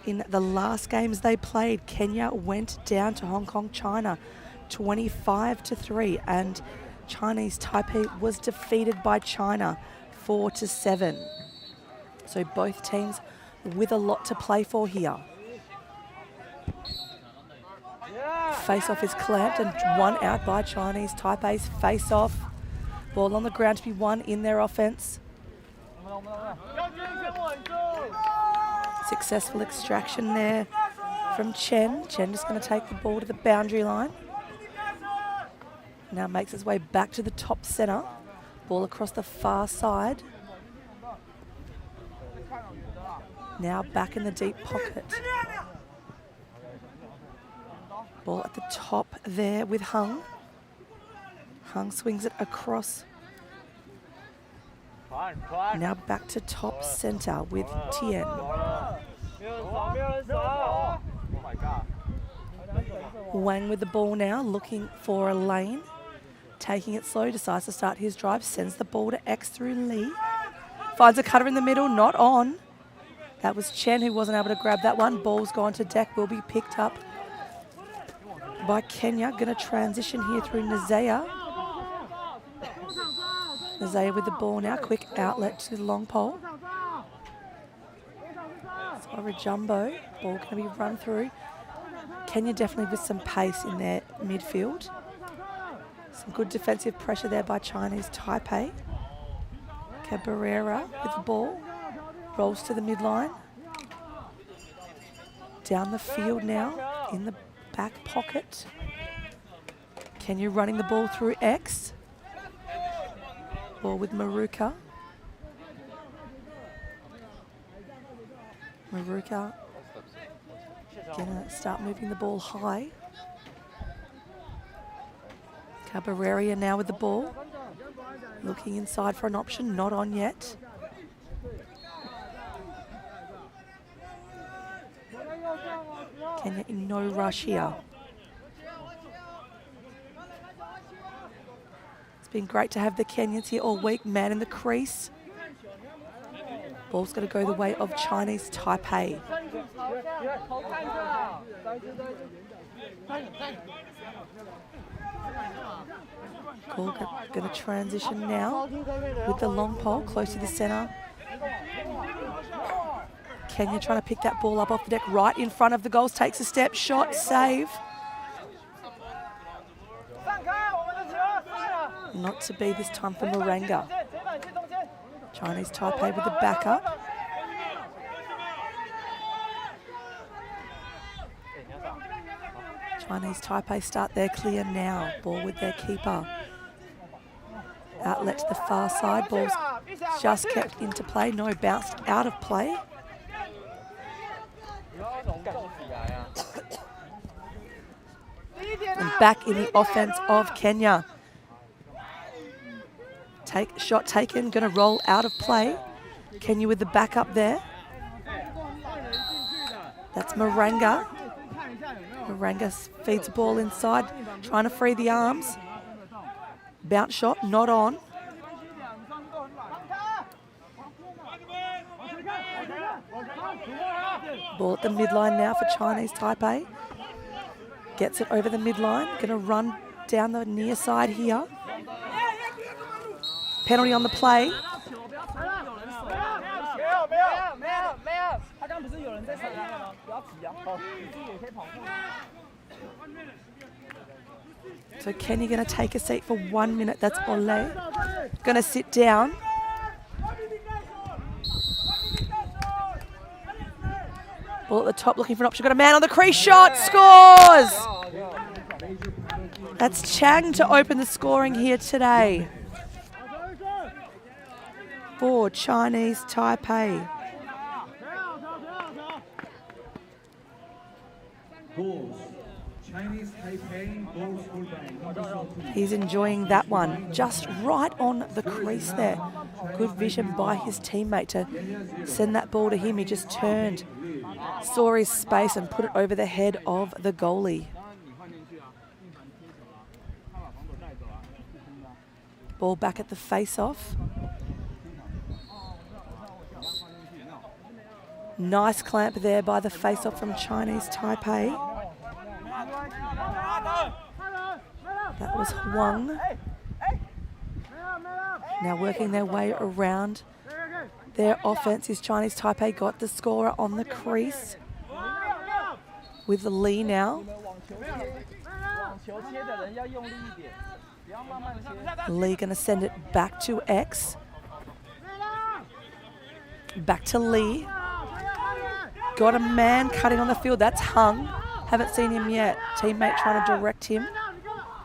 In the last games they played, Kenya went down to Hong Kong, China, 25-3, and Chinese Taipei was defeated by China 4-7. So both teams with a lot to play for here. Face-off is clamped and won out by Chinese Taipei's face-off. Ball on the ground to be won in their offense. Successful extraction there from Chen. Chen just going to take the ball to the boundary line. Now makes its way back to the top centre. Ball across the far side. Now back in the deep pocket. Ball at the top there with Hung. Hung swings it across. Now back to top centre with Tien. Wang with the ball now, looking for a lane. Taking it slow, decides to start his drive, sends the ball to X through Lee. Finds a cutter in the middle, not on. That was Chen who wasn't able to grab that one. Ball's gone to deck, will be picked up by Kenya. Going to transition here through Nazea. Nazea with the ball now, quick outlet to the long pole. Sorry, Jumbo. Ball going to be run through. Kenya definitely with some pace in their midfield. Some good defensive pressure there by Chinese Taipei. Cabrera with the ball. Rolls to the midline. Down the field now, in the back pocket. Kenya running the ball through X. Ball with Maruka. Maruka gonna start moving the ball high. Cabrera now with the ball. Looking inside for an option, not on yet. Kenya in no rush here. It's been great to have the Kenyans here all week. Man in the crease. Ball's going to go the way of Chinese Taipei. Ball going to transition now with the long pole close to the centre. Kenya trying to pick that ball up off the deck right in front of the goals. Takes a step, shot, save. Not to be this time for Moringa. Chinese Taipei with the backup. Chinese Taipei start their clear now. Ball with their keeper. Outlet to the far side. Ball's just kept into play. No, bounced out of play. And back in the offense of Kenya. Shot taken, going to roll out of play. Kenya with the backup there. That's Moringa. Moringa feeds the ball inside, trying to free the arms. Bounce shot, not on. Ball at the midline now for Chinese Taipei. Gets it over the midline. Going to run down the near side here. Penalty on the play. So Kenya going to take a seat for 1 minute. That's Ole. Going to sit down. Ball at the top, looking for an option. Got a man on the crease, shot, scores! That's Chang to open the scoring here today for Chinese Taipei. He's enjoying that one, just right on the crease there. Good vision by his teammate to send that ball to him. He just turned, saw his space and put it over the head of the goalie. Ball back at the face-off. Nice clamp there by the face-off from Chinese Taipei. That was Huang. Now working their way around their offense is Chinese Taipei got the scorer on the crease with Li now. Li going to send it back to X. Back to Li. Got a man cutting on the field. That's Hung. Haven't seen him yet. Teammate trying to direct him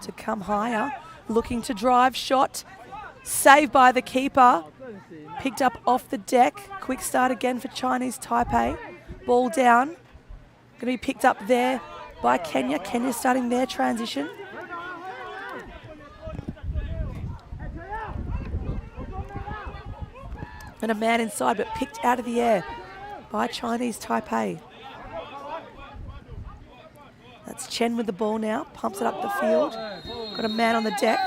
to come higher. Looking to drive. Shot. Saved by the keeper. Picked up off the deck. Quick start again for Chinese Taipei. Ball down. Going to be picked up there by Kenya. Kenya starting their transition. And a man inside, but picked out of the air by Chinese Taipei. That's Chen with the ball now. Pumps it up the field. Got a man on the deck.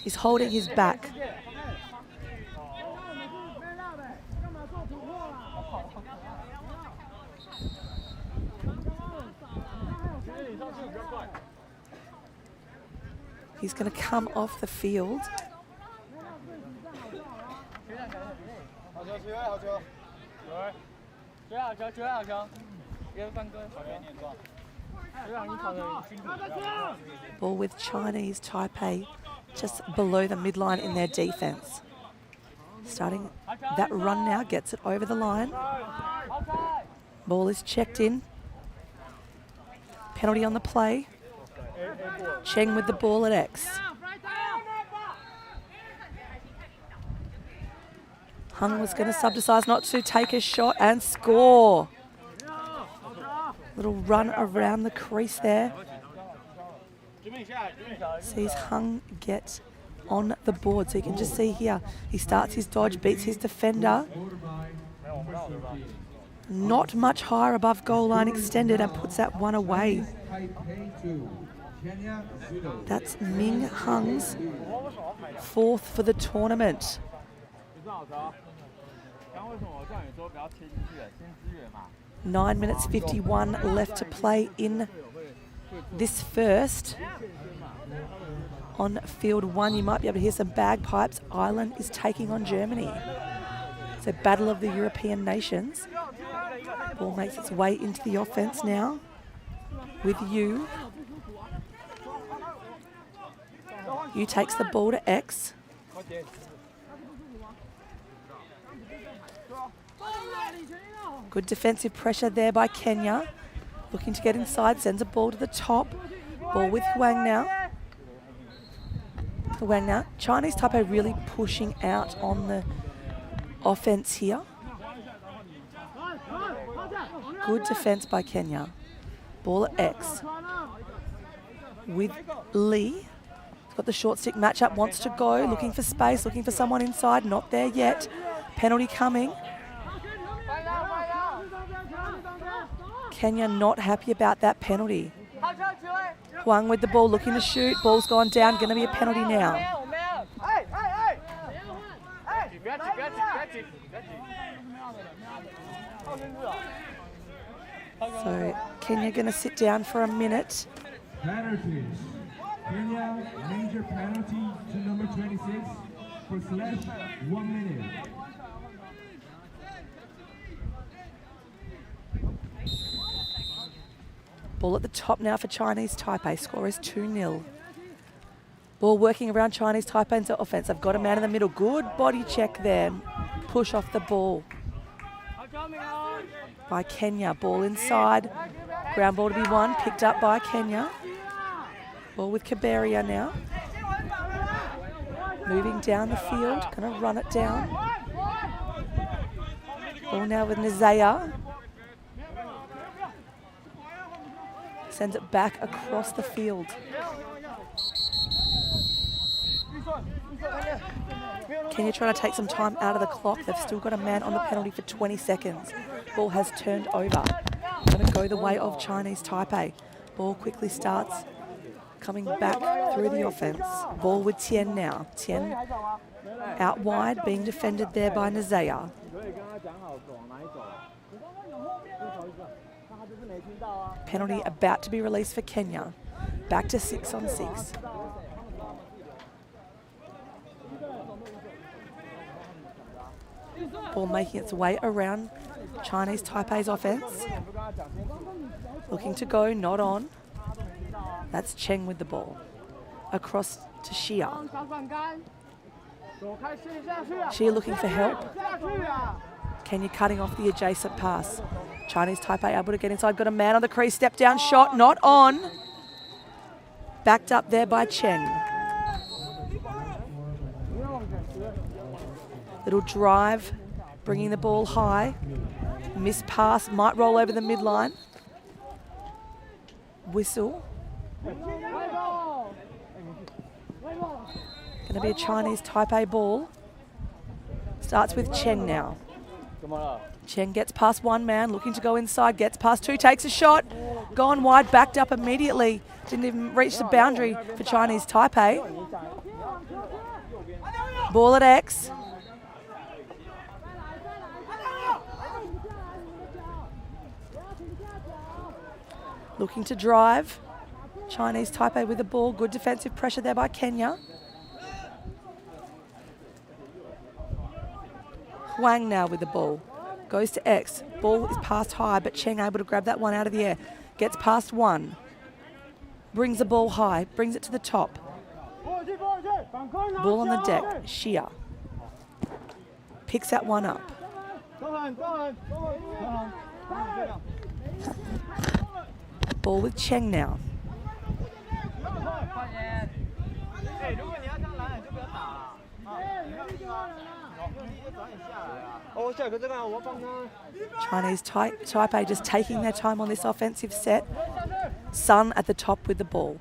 He's holding his back. He's going to come off the field. Ball with Chinese Taipei just below the midline in their defense. Starting that run now, gets it over the line. Ball is checked in. Penalty on the play. Cheng with the ball at X. Hung was going to sub-decide not to take a shot and score. Little run around the crease there. Sees Hung get on the board. So you can just see here, he starts his dodge, beats his defender. Not much higher above goal line extended and puts that one away. That's Ming Hung's fourth for the tournament. 9 minutes 51 left to play in this first. On field one, you might be able to hear some bagpipes. Ireland is taking on Germany. It's a battle of the European nations. Ball makes its way into the offense now with Yu. Yu takes the ball to X. Good defensive pressure there by Kenya. Looking to get inside, sends a ball to the top. Ball with Huang now. Huang now. Chinese Taipei really pushing out on the offense here. Good defense by Kenya. Ball at X. With Li. Got the short stick matchup, wants to go, looking for space, looking for someone inside, not there yet. Penalty coming. Kenya not happy about that penalty. Huang with the ball, looking to shoot. Ball's gone down, going to be a penalty now. So Kenya going to sit down for a minute. Penalties. Kenya, major penalty to number 26 for slash 1 minute. Ball at the top now for Chinese Taipei. Score is 2-0. Ball working around Chinese Taipei's offense. They've got a man in the middle. Good body check there. Push off the ball by Kenya. Ball inside. Ground ball to be won. Picked up by Kenya. Ball with Kaberia now. Moving down the field. Going to run it down. Ball now with Nizaya. Sends it back across the field. Kenya trying to take some time out of the clock. They've still got a man on the penalty for 20 seconds. Ball has turned over. Going to go the way of Chinese Taipei. Ball quickly starts coming back through the offense. Ball with Tian now. Tian Out wide, being defended there by Nazea. Penalty about to be released for Kenya. Back to 6-on-6. Ball making its way around Chinese Taipei's offense. Looking to go, not on. That's Cheng with the ball. Across to Xia. Xia looking for help. Kenya cutting off the adjacent pass. Chinese Taipei able to get inside. Got a man on the crease. Step down shot, not on. Backed up there by Cheng. Little drive, bringing the ball high. Missed pass, might roll over the midline. Whistle. Going to be a Chinese Taipei ball. Starts with Cheng now. Cheng gets past one man, looking to go inside, gets past two, takes a shot. Gone wide, backed up immediately. Didn't even reach the boundary for Chinese Taipei. Ball at X. Looking to drive. Chinese Taipei with the ball. Good defensive pressure there by Kenya. Huang now with the ball. Goes to X. Ball is passed high, but Cheng able to grab that one out of the air. Gets past one. Brings the ball high. Brings it to the top. Ball on the deck. Xia. Picks that one up. Ball with Cheng now. Chinese Taipei just taking their time on this offensive set. Sun at the top with the ball.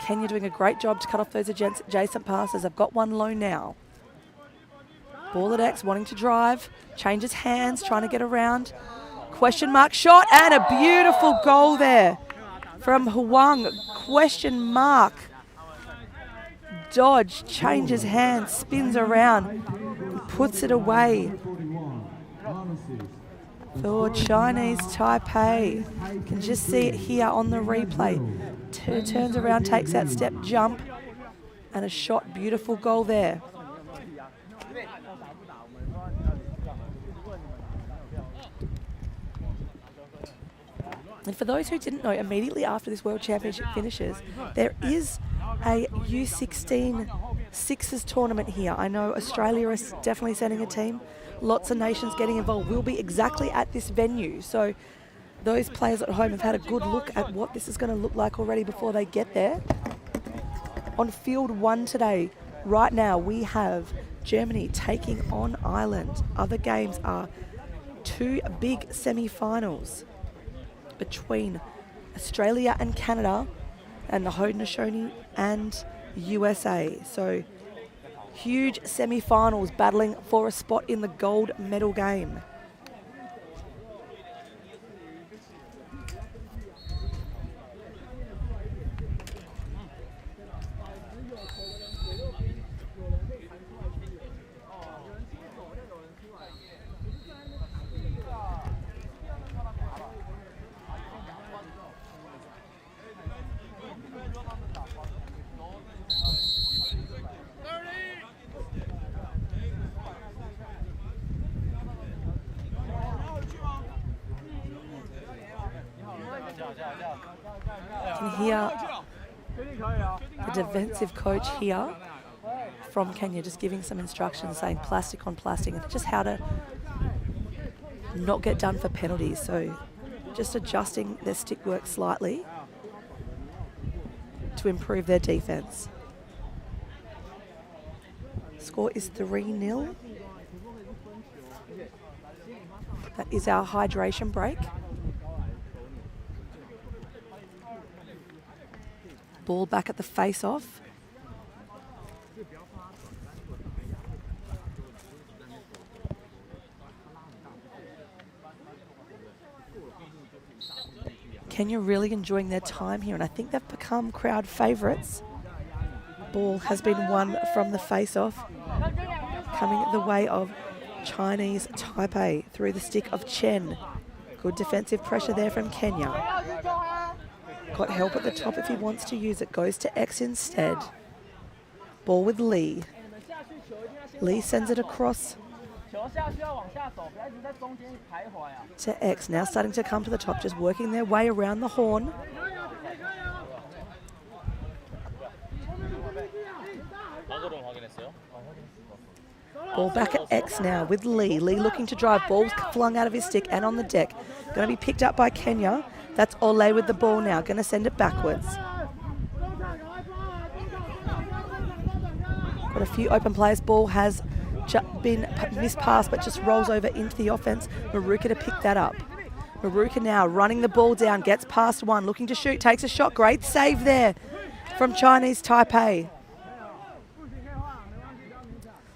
Kenya doing a great job to cut off those adjacent passes. I've got one low now. Ball at X, wanting to drive. Changes hands, trying to get around. Question mark shot and a beautiful goal there from Huang. Question mark. Dodge, changes hands, spins around, puts it away for Chinese Taipei. You can just see it here on the replay. Turns around, takes that step, jump, and a shot. Beautiful goal there. And for those who didn't know, immediately after this World Championship finishes, there is a U16 Sixers tournament here. I know Australia is definitely sending a team. Lots of nations getting involved. We'll be exactly at this venue. So those players at home have had a good look at what this is going to look like already before they get there. On field one today, right now, we have Germany taking on Ireland. Other games are two big semi-finals between Australia and Canada and the Haudenosaunee and USA. So huge semi-finals battling for a spot in the gold medal game. You can hear the defensive coach here from Kenya just giving some instructions, saying plastic on plastic, and just how to not get done for penalties. So just adjusting their stick work slightly to improve their defense. Score is 3-0. That is our hydration break. Ball back at the face-off. Kenya really enjoying their time here, and I think they've become crowd favourites. Ball has been won from the face-off, coming the way of Chinese Taipei through the stick of Chen. Good defensive pressure there from Kenya. Got help at the top if he wants to use it. Goes to X instead. Ball with Lee. Lee sends it across to X. Now starting to come to the top, just working their way around the horn. Ball back at X now with Lee. Lee looking to drive. Ball's flung out of his stick and on the deck. Going to be picked up by Kenya. That's Ole with the ball now. Going to send it backwards. Got a few open players. Ball has been mispassed but just rolls over into the offense. Maruka to pick that up. Maruka now running the ball down. Gets past one. Looking to shoot. Takes a shot. Great save there from Chinese Taipei.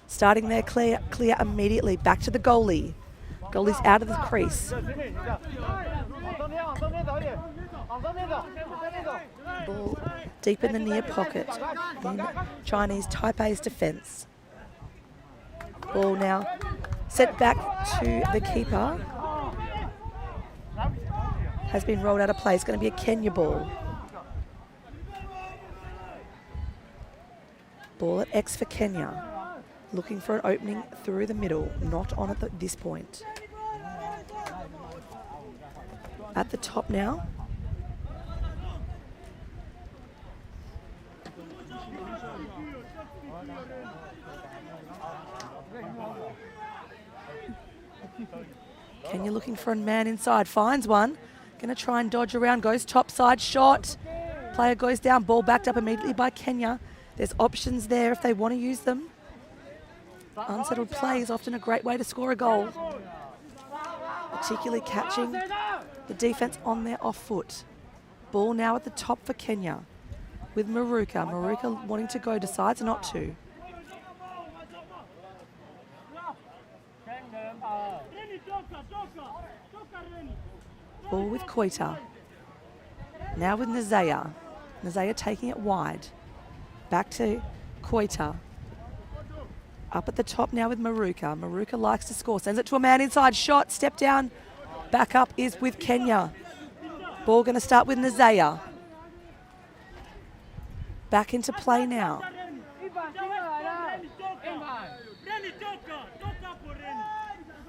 Starting their clear immediately. Back to the goalie. Goalie's out of the crease. Ball deep in the near pocket in Chinese Taipei's defence. Ball now sent back to the keeper. Has been rolled out of play. It's going to be a Kenya ball. Ball at X for Kenya. Looking for an opening through the middle. Not on at this point. At the top now. Kenya looking for a man inside. Finds one. Going to try and dodge around. Goes top side. Shot. Player goes down. Ball backed up immediately by Kenya. There's options there if they want to use them. Unsettled play is often a great way to score a goal. Particularly catching the defence on their off foot. Ball now at the top for Kenya with Maruka. Maruka wanting to go, decides not to. Ball with Koita. Now with Nazaya. Nazaya taking it wide. Back to Koita. Up at the top now with Maruka. Maruka likes to score. Sends it to a man inside. Shot. Step down. Back up is with Kenya. Ball going to start with Nazaya. Back into play now.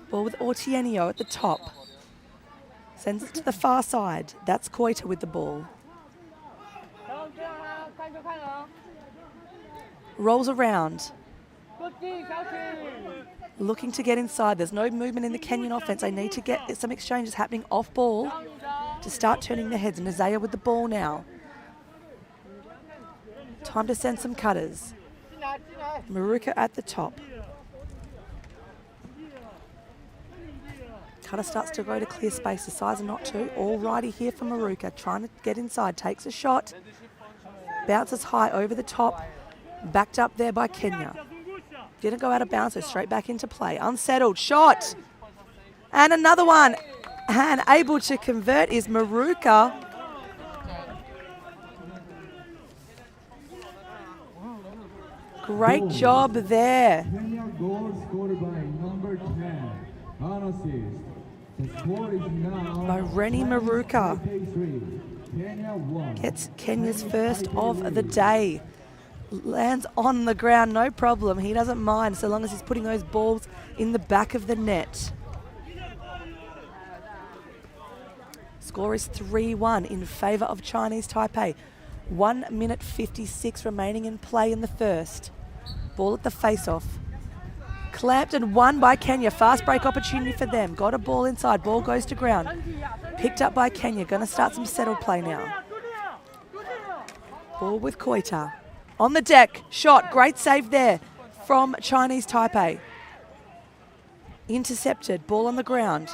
Ball with Ortienio at the top. Sends it to the far side. That's Koita with the ball. Rolls around. Looking to get inside. There's no movement in the Kenyan offense. They need to get some exchanges happening off ball to start turning their heads. Nazaya with the ball now. Time to send some cutters. Maruka at the top. Cutter starts to go to clear space. Decides not to. Alrighty here for Maruka. Trying to get inside. Takes a shot. Bounces high over the top. Backed up there by Kenya. Didn't go out of bounds, so straight back into play. Unsettled. Shot. And another one. And able to convert is Maruka. Great job there. Kenya goal scored by number 10. On assist. The score is now By Rennie Maruka. Kenya 1. Gets Kenya's first of the day. Lands on the ground, no problem. He doesn't mind so long as he's putting those balls in the back of the net. Score is 3-1 in favour of Chinese Taipei. 1 minute 56 remaining in play in the first. Ball at the face-off. Clamped and won by Kenya. Fast break opportunity for them. Got a ball inside. Ball goes to ground. Picked up by Kenya. Going to start some settled play now. Ball with Koita. On the deck. Shot. Great save there from Chinese Taipei. Intercepted. Ball on the ground.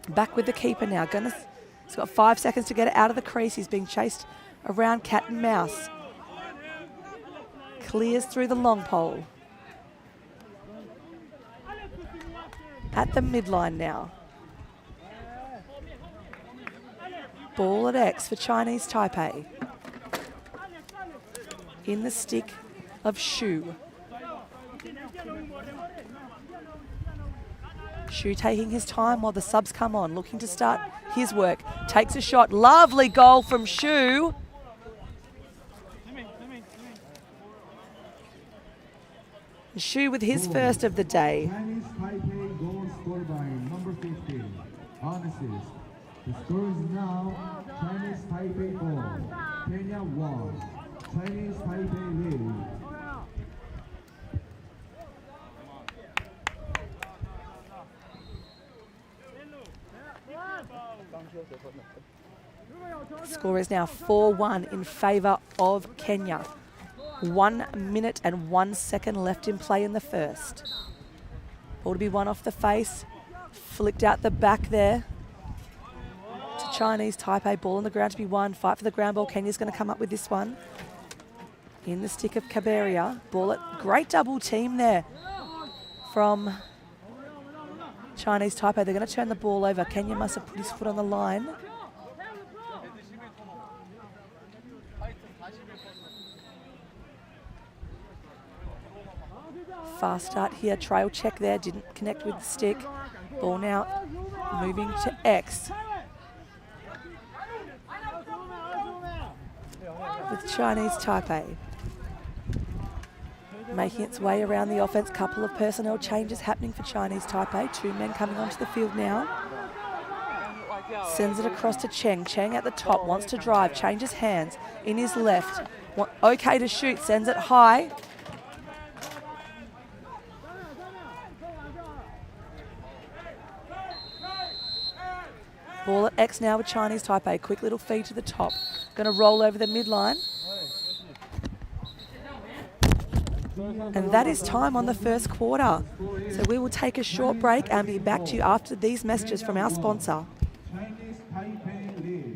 Back with the keeper now. He's got 5 seconds to get it out of the crease. He's being chased around cat and mouse. Clears through the long pole. At the midline now. Ball at X for Chinese Taipei. in the stick of Xu. Xu taking his time while the subs come on, looking to start his work. Takes a shot. Lovely goal from Xu. Xu with his first of the day. Chinese Taipei goal scored by number 15. On assist. The score is now Chinese Taipei 4, Kenya 1. Chinese Taipei lead. Score is now 4-1 in favour of Kenya. 1 minute and 1 second left in play in the first. Ball to be won off the face. Flicked out the back there to Chinese Taipei. Ball on the ground to be won. Fight for the ground ball. Kenya's going to come up with this one. In the stick of Kaberia. Ball at great double team there from Chinese Taipei. They're going to turn the ball over. Kenya must have put his foot on the line. Fast start here, trail check there, didn't connect with the stick. Ball now moving to X. With Chinese Taipei. Making its way around the offense, couple of personnel changes happening for Chinese Taipei. 2 men coming onto the field now. Sends it across to Cheng. Cheng at the top, wants to drive, changes hands in his left. Okay to shoot, sends it high. Ball at X now with Chinese Taipei. Quick little feed to the top. Going to roll over the midline. And that is time on the first quarter. So we will take a short break and be back to you after these messages from our sponsor. Chinese Taipei lead.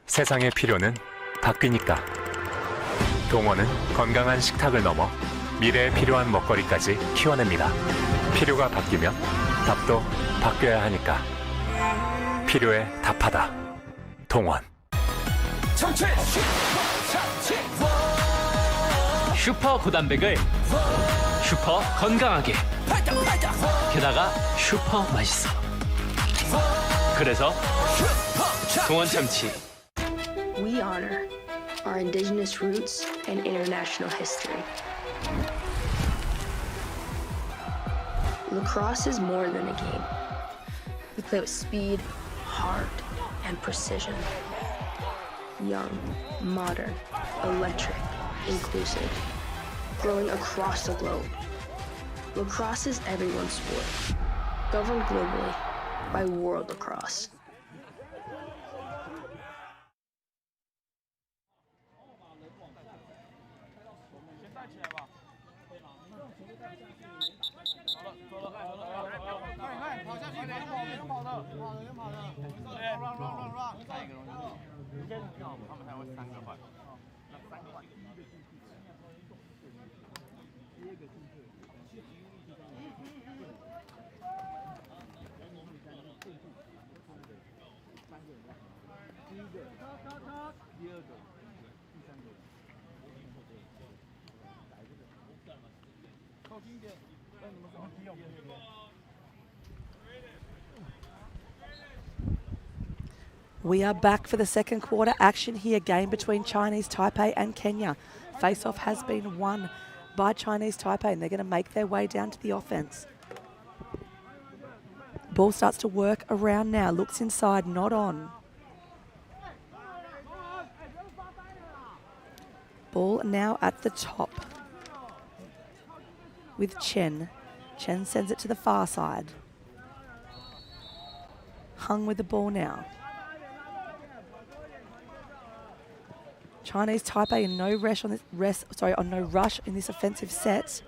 세상의 필요는 바뀌니까. 동원은 건강한 식탁을 넘어 미래에 필요한 먹거리까지 키워냅니다. 필요가 바뀌면 답도 바뀌어야 하니까. 필요에 답하다. 동원. 슈퍼 고단백을 슈퍼 건강하게, 게다가 슈퍼 맛있어. 그래서 동원 참치. We honor our indigenous roots and international history. Lacrosse is more than a game. We play with speed, heart, and precision. Young, modern, electric, inclusive, growing across the globe. Lacrosse is everyone's sport, governed globally by World Lacrosse. We are back for the second quarter action here. Game between Chinese Taipei and Kenya. Face-off has been won by Chinese Taipei and they're going to make their way down to the offense. Ball starts to work around now. Looks inside, not on. Ball now at the top with Chen. Chen sends it to the far side. Hung with the ball now. Chinese Taipei in no rush on this no rush in this offensive set.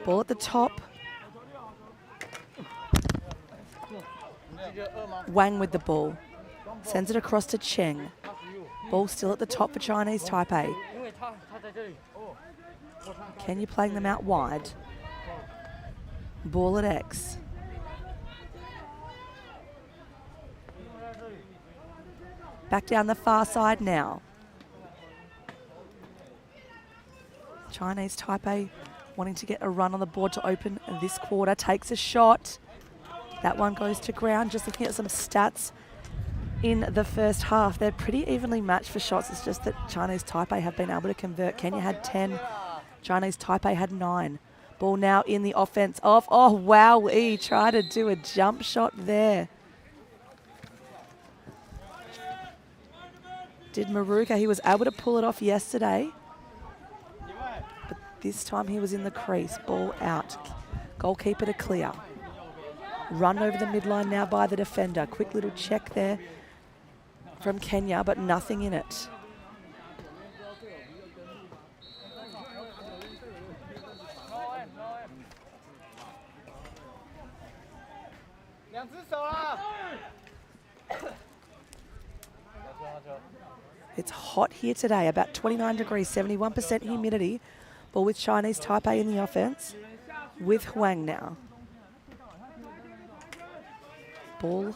Ball at the top. Wang with the ball. Sends it across to Cheng. Ball still at the top for Chinese Taipei. Kenya playing them out wide. Ball at X. Back down the far side now. Chinese Taipei wanting to get a run on the board to open this quarter. Takes a shot. That one goes to ground. Just looking at some stats in the first half. They're pretty evenly matched for shots. It's just that Chinese Taipei have been able to convert. Kenya had 10. Chinese Taipei had 9. Ball now in the offense of, oh wow, he tried to do a jump shot there. Did Maruka, he was able to pull it off yesterday. But this time he was in the crease, ball out. Goalkeeper to clear. Run over the midline now by the defender. Quick little check there from Kenya, but nothing in it. It's hot here today, about 29 degrees, 71% humidity. Ball with Chinese Taipei in the offense, with Huang now. Ball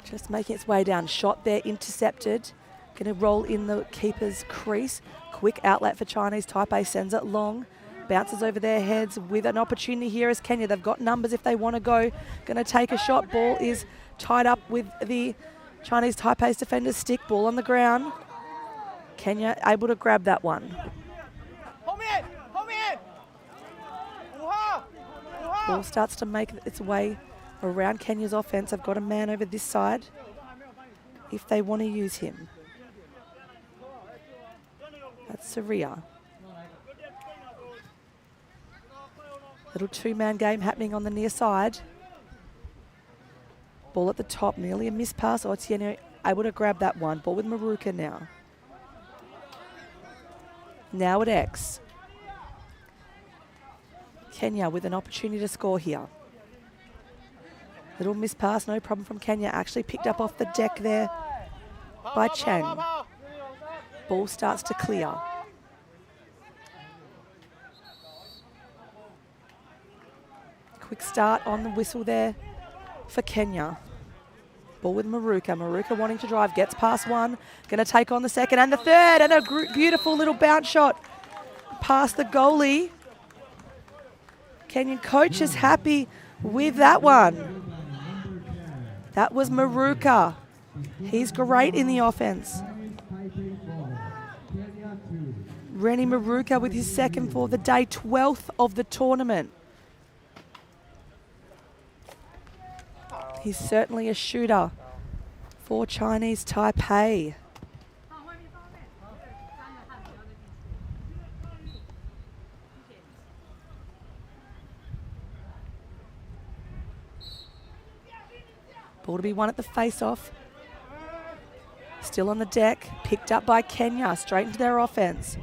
just making its way down. Shot there, intercepted. Going to roll in the keeper's crease. Quick outlet for Chinese Taipei, sends it long. Bounces over their heads with an opportunity here as Kenya. They've got numbers if they want to go. Going to take a shot. Ball is tied up with the Chinese Taipei's defender's stick. Ball on the ground. Kenya able to grab that one. Ball starts to make its way around Kenya's offense. They've got a man over this side if they want to use him. That's Saria. Little two-man game happening on the near side. Ball at the top, nearly a missed pass. Otieno able to grab that one. Ball with Maruka now. Now at X. Kenya with an opportunity to score here. Little missed pass, no problem from Kenya. Actually picked up off the deck there by Cheng. Ball starts to clear. Quick start on the whistle there for Kenya. Ball with Maruka. Maruka wanting to drive, gets past one. Going to take on the second and the third. And a beautiful little bounce shot past the goalie. Kenyan coach is happy with that one. That was Maruka. He's great in the offense. Rennie Maruka with his second for the day, 12th of the tournament. He's certainly a shooter for Chinese Taipei. Ball to be won at the face-off. Still on the deck, picked up by Kenya, straight into their offense.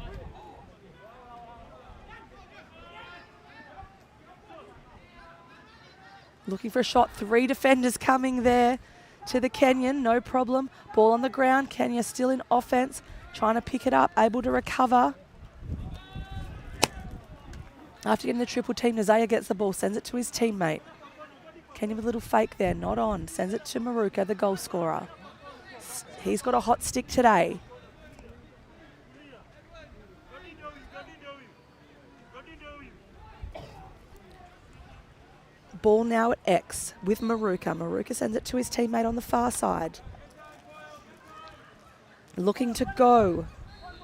Looking for a shot, 3 defenders coming there to the Kenyan, no problem. Ball on the ground, Kenya still in offense, trying to pick it up, able to recover. After getting the triple team, Nazaya gets the ball, sends it to his teammate. Kenya with a little fake there, not on. Sends it to Maruka, the goal scorer. He's got a hot stick today. Ball now at X with Maruka. Maruka sends it to his teammate on the far side. Looking to go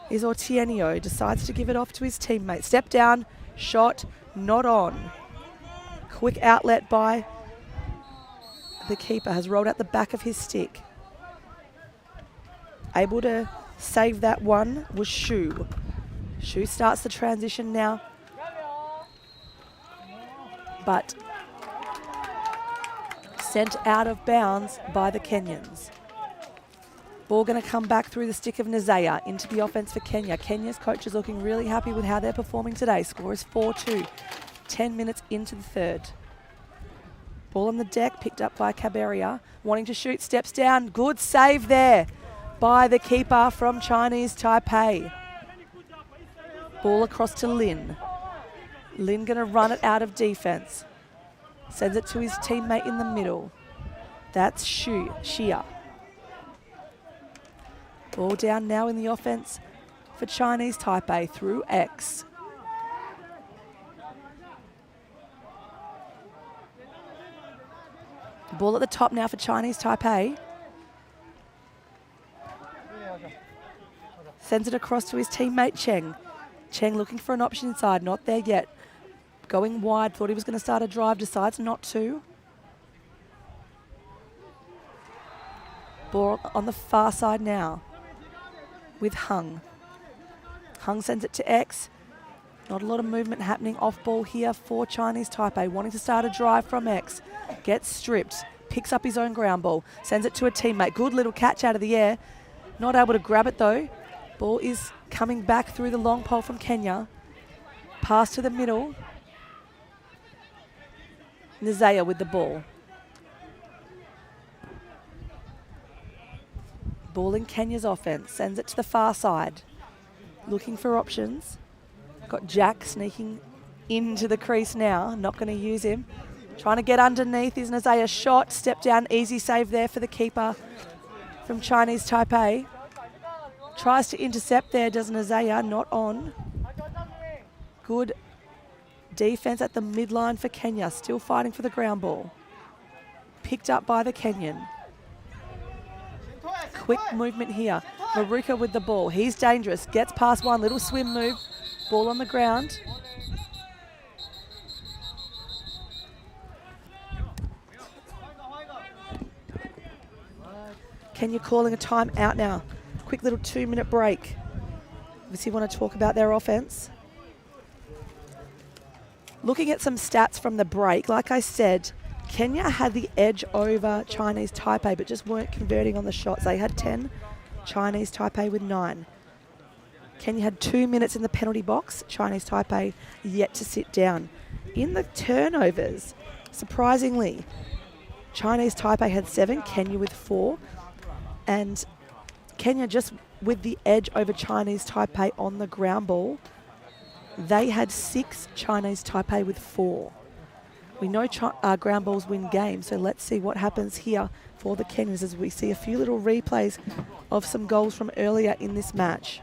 is Otieno. Decides to give it off to his teammate. Step down, shot, not on. Quick outlet by the keeper. Has rolled out the back of his stick. Able to save that one was Shu. Shu starts the transition now. But sent out of bounds by the Kenyans. Ball going to come back through the stick of Nazaya into the offense for Kenya. Kenya's coach is looking really happy with how they're performing today. Score is 4-2. 10 minutes into the third. Ball on the deck, picked up by Caberia. Wanting to shoot, steps down. Good save there by the keeper from Chinese Taipei. Ball across to Lin. Lin going to run it out of defense. Sends it to his teammate in the middle. That's Xia. Ball down now in the offense for Chinese Taipei through X. Ball at the top now for Chinese Taipei. Sends it across to his teammate Cheng. Cheng looking for an option inside, not there yet. Going wide, thought he was going to start a drive, decides not to. Ball on the far side now with Hung. Hung sends it to X. Not a lot of movement happening off ball here for Chinese Taipei. Wanting to start a drive from X. Gets stripped. Picks up his own ground ball. Sends it to a teammate. Good little catch out of the air. Not able to grab it though. Ball is coming back through the long pole from Kenya. Pass to the middle. Nazaya with the ball. Ball in Kenya's offense. Sends it to the far side. Looking for options. Got Jack sneaking into the crease now. Not going to use him. Trying to get underneath is Nazaya. Shot. Step down. Easy save there for the keeper from Chinese Taipei. Tries to intercept there. Does Nazaya. Not on. Good defense at the midline for Kenya. Still fighting for the ground ball. Picked up by the Kenyan. Quick movement here. Maruka with the ball. He's dangerous. Gets past one. Little swim move. Ball on the ground. Kenya calling a time out now. Quick little 2-minute break. Obviously want to talk about their offense. Looking at some stats from the break, like I said, Kenya had the edge over Chinese Taipei, but just weren't converting on the shots. They had 10, Chinese Taipei with 9. Kenya had 2 minutes in the penalty box. Chinese Taipei yet to sit down. In the turnovers, surprisingly, Chinese Taipei had 7, Kenya with 4. And Kenya just with the edge over Chinese Taipei on the ground ball. They had 6, Chinese Taipei with 4. We know ground balls win games, so let's see what happens here for the Kenyans as we see a few little replays of some goals from earlier in this match.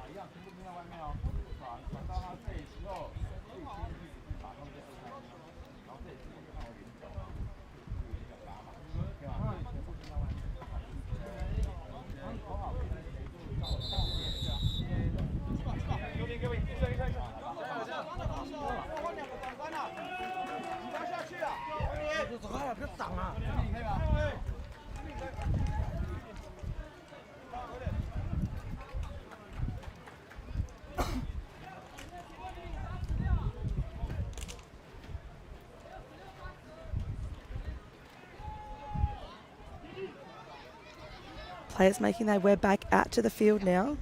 Players making their way back out to the field now.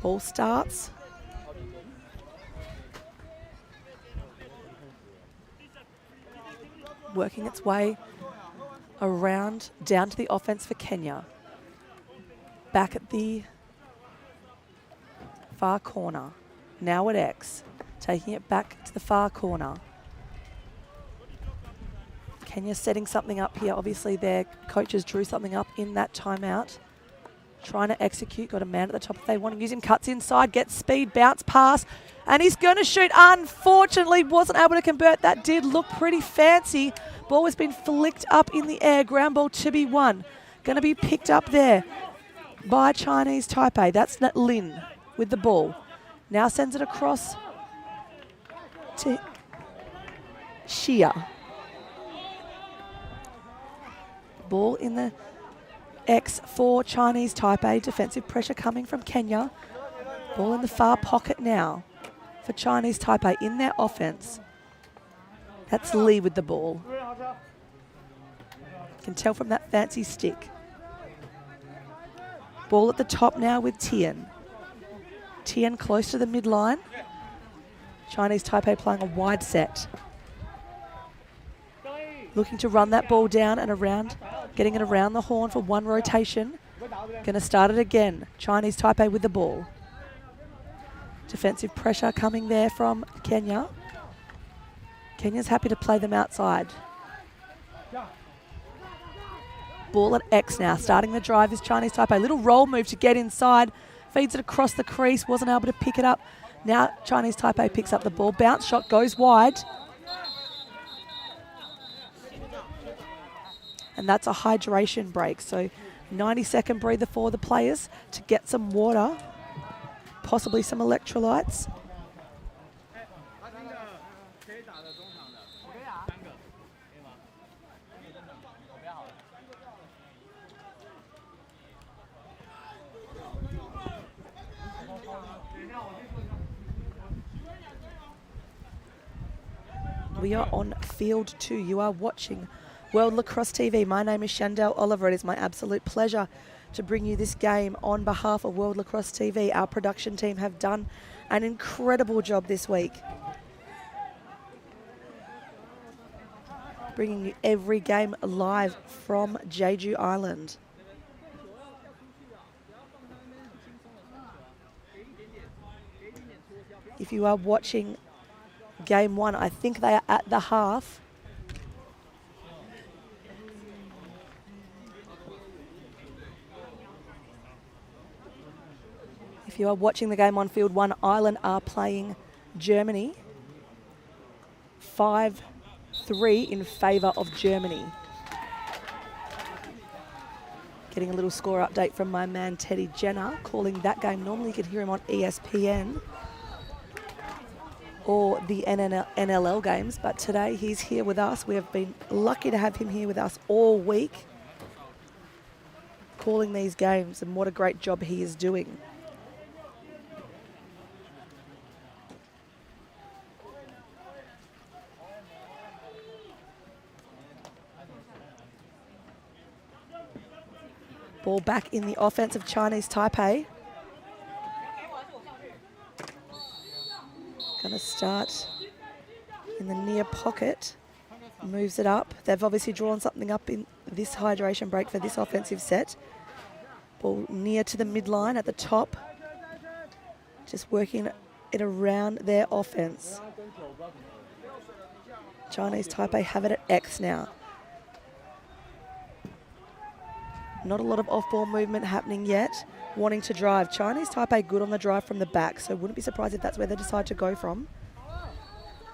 Ball starts. Working its way around down to the offense for Kenya. Back at the far corner. Now at X. Taking it back to the far corner. Kenya setting something up here. Obviously their coaches drew something up in that timeout. Trying to execute. Got a man at the top if they want to use him. Cuts inside. Gets speed. Bounce pass. And he's going to shoot. Unfortunately wasn't able to convert. That did look pretty fancy. Ball has been flicked up in the air. Ground ball to be won. Going to be picked up there by Chinese Taipei. That's Lin with the ball. Now sends it across to Xia. Ball in the X for Chinese Taipei. Defensive pressure coming from Kenya. Ball in the far pocket now for Chinese Taipei in their offense. That's Lee with the ball. Can tell from that fancy stick. Ball at the top now with Tien. Tien close to the midline. Chinese Taipei playing a wide set. Looking to run that ball down and around, getting it around the horn for one rotation. Going to start it again. Chinese Taipei with the ball. Defensive pressure coming there from Kenya. Kenya's happy to play them outside. Ball at X now. Starting the drive is Chinese Taipei. Little roll move to get inside. Feeds it across the crease. Wasn't able to pick it up. Now Chinese Taipei picks up the ball. Bounce shot goes wide. And that's a hydration break. So 90-second breather for the players to get some water, possibly some electrolytes. We are on field 2. You are watching World Lacrosse TV. My name is Shendelle Oliver. It is my absolute pleasure to bring you this game on behalf of World Lacrosse TV. Our production team have done an incredible job this week, bringing you every game live from Jeju Island. If you are watching Game 1, I think they are at the half. If you are watching the game on field 1, Ireland are playing Germany. 5-3 in favour of Germany. Getting a little score update from my man Teddy Jenner, calling that game. Normally you can hear him on ESPN or the NLL games, but today he's here with us. We have been lucky to have him here with us all week, calling these games, and what a great job he is doing. Ball back in the offense of Chinese Taipei. Going to start in the near pocket. Moves it up. They've obviously drawn something up in this hydration break for this offensive set. Ball near to the midline at the top. Just working it around their offense. Chinese Taipei have it at X now. Not a lot of off-ball movement happening yet. Wanting to drive. Chinese Taipei good on the drive from the back, so wouldn't be surprised if that's where they decide to go from.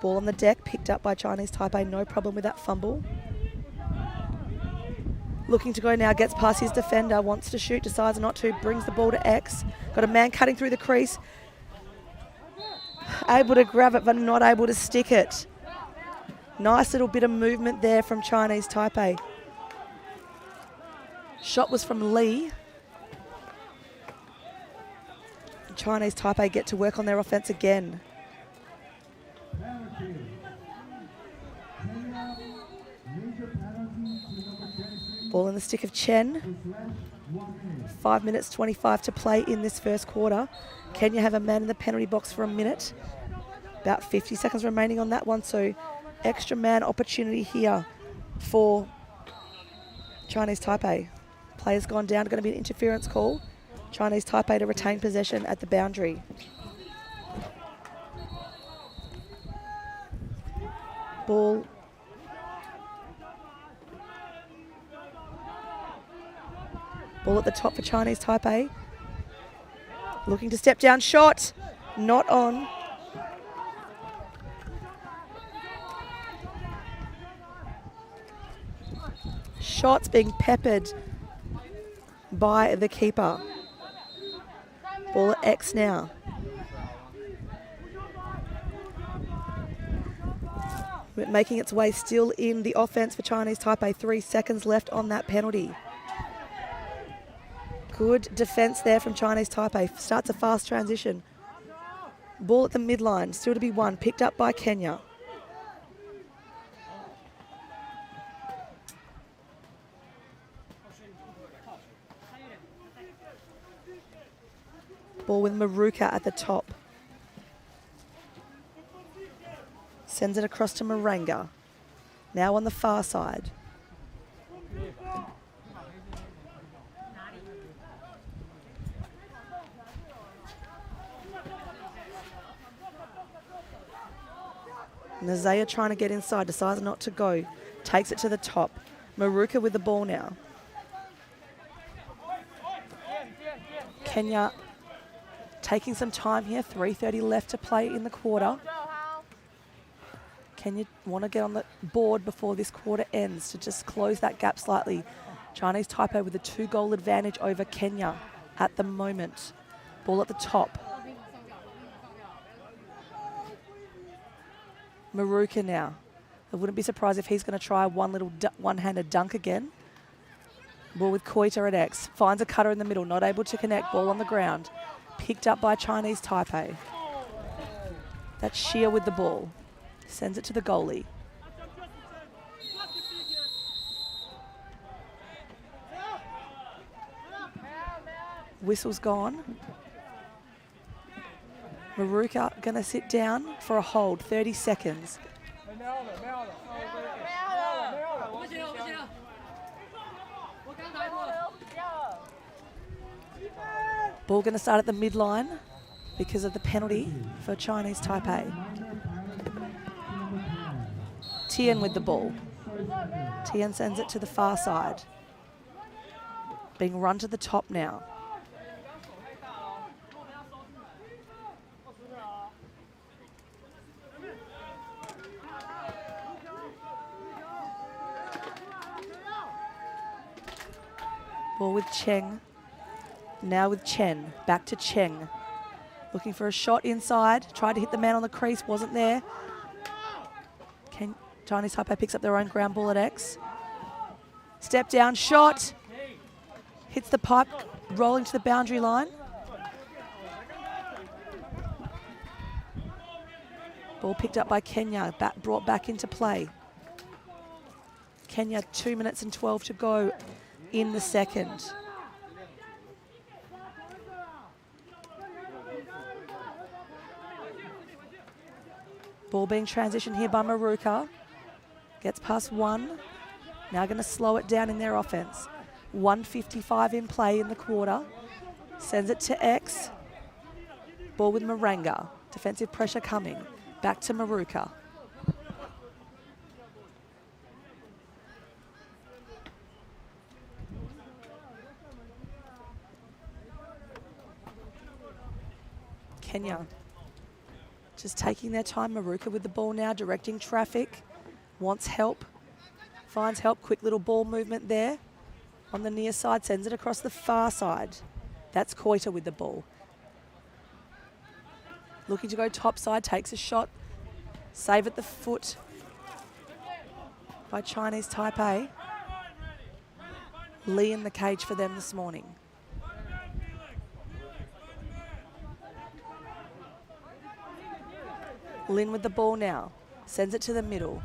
Ball on the deck, picked up by Chinese Taipei. No problem with that fumble. Looking to go now, gets past his defender, wants to shoot, decides not to, brings the ball to X. Got a man cutting through the crease. Able to grab it, but not able to stick it. Nice little bit of movement there from Chinese Taipei. Shot was from Lee. Chinese Taipei get to work on their offense again. Ball in the stick of Chen. 5 minutes 25 to play in this first quarter. Kenya have a man in the penalty box for a minute. About 50 seconds remaining on that one, so extra man opportunity here for Chinese Taipei. Player's gone down, going to be an interference call. Chinese Taipei to retain possession at the boundary. Ball. Ball at the top for Chinese Taipei. Looking to step down, shot. Not on. Shots being peppered by the keeper. Ball at X now. Making its way still in the offense for Chinese Taipei. 3 seconds left on that penalty. Good defense there from Chinese Taipei. Starts a fast transition. Ball at the midline, still to be won. Picked up by Kenya. Ball with Maruka at the top. Sends it across to Maranga. Now on the far side. Nazaya trying to get inside, decides not to go. Takes it to the top. Maruka with the ball now. Kenya taking some time here. 3:30 left to play in the quarter. Kenya want to get on the board before this quarter ends to just close that gap slightly. Chinese Taipei with a 2-goal advantage over Kenya at the moment. Ball at the top. Maruka now. I wouldn't be surprised if he's going to try one-handed dunk again. Ball with Koita at X. Finds a cutter in the middle, not able to connect. Ball on the ground. Picked up by Chinese Taipei. That's Shia with the ball. Sends it to the goalie. Whistle's gone. Maruka going to sit down for a hold. 30 seconds. Ball going to start at the midline because of the penalty for Chinese Taipei. Tian with the ball. Tian sends it to the far side. Being run to the top now. Ball with Cheng. Now with Chen. Back to Cheng. Looking for a shot inside. Tried to hit the man on the crease. Wasn't there. Chinese Taipei picks up their own ground ball at X. Step down. Shot. Hits the pipe. Rolling to the boundary line. Ball picked up by Kenya. Brought back into play. Kenya 2 minutes and 12 to go in the second. Ball being transitioned here by Maruka. Gets past one. Now going to slow it down in their offense. 1:55 in play in the quarter. Sends it to X. Ball with Maranga. Defensive pressure coming. Back to Maruka. Kenya just taking their time. Maruka with the ball now, directing traffic. Wants help. Finds help. Quick little ball movement there. On the near side, sends it across the far side. That's Koita with the ball. Looking to go top side, takes a shot. Save at the foot by Chinese Taipei. Lee in the cage for them this morning. Lin with the ball now. Sends it to the middle.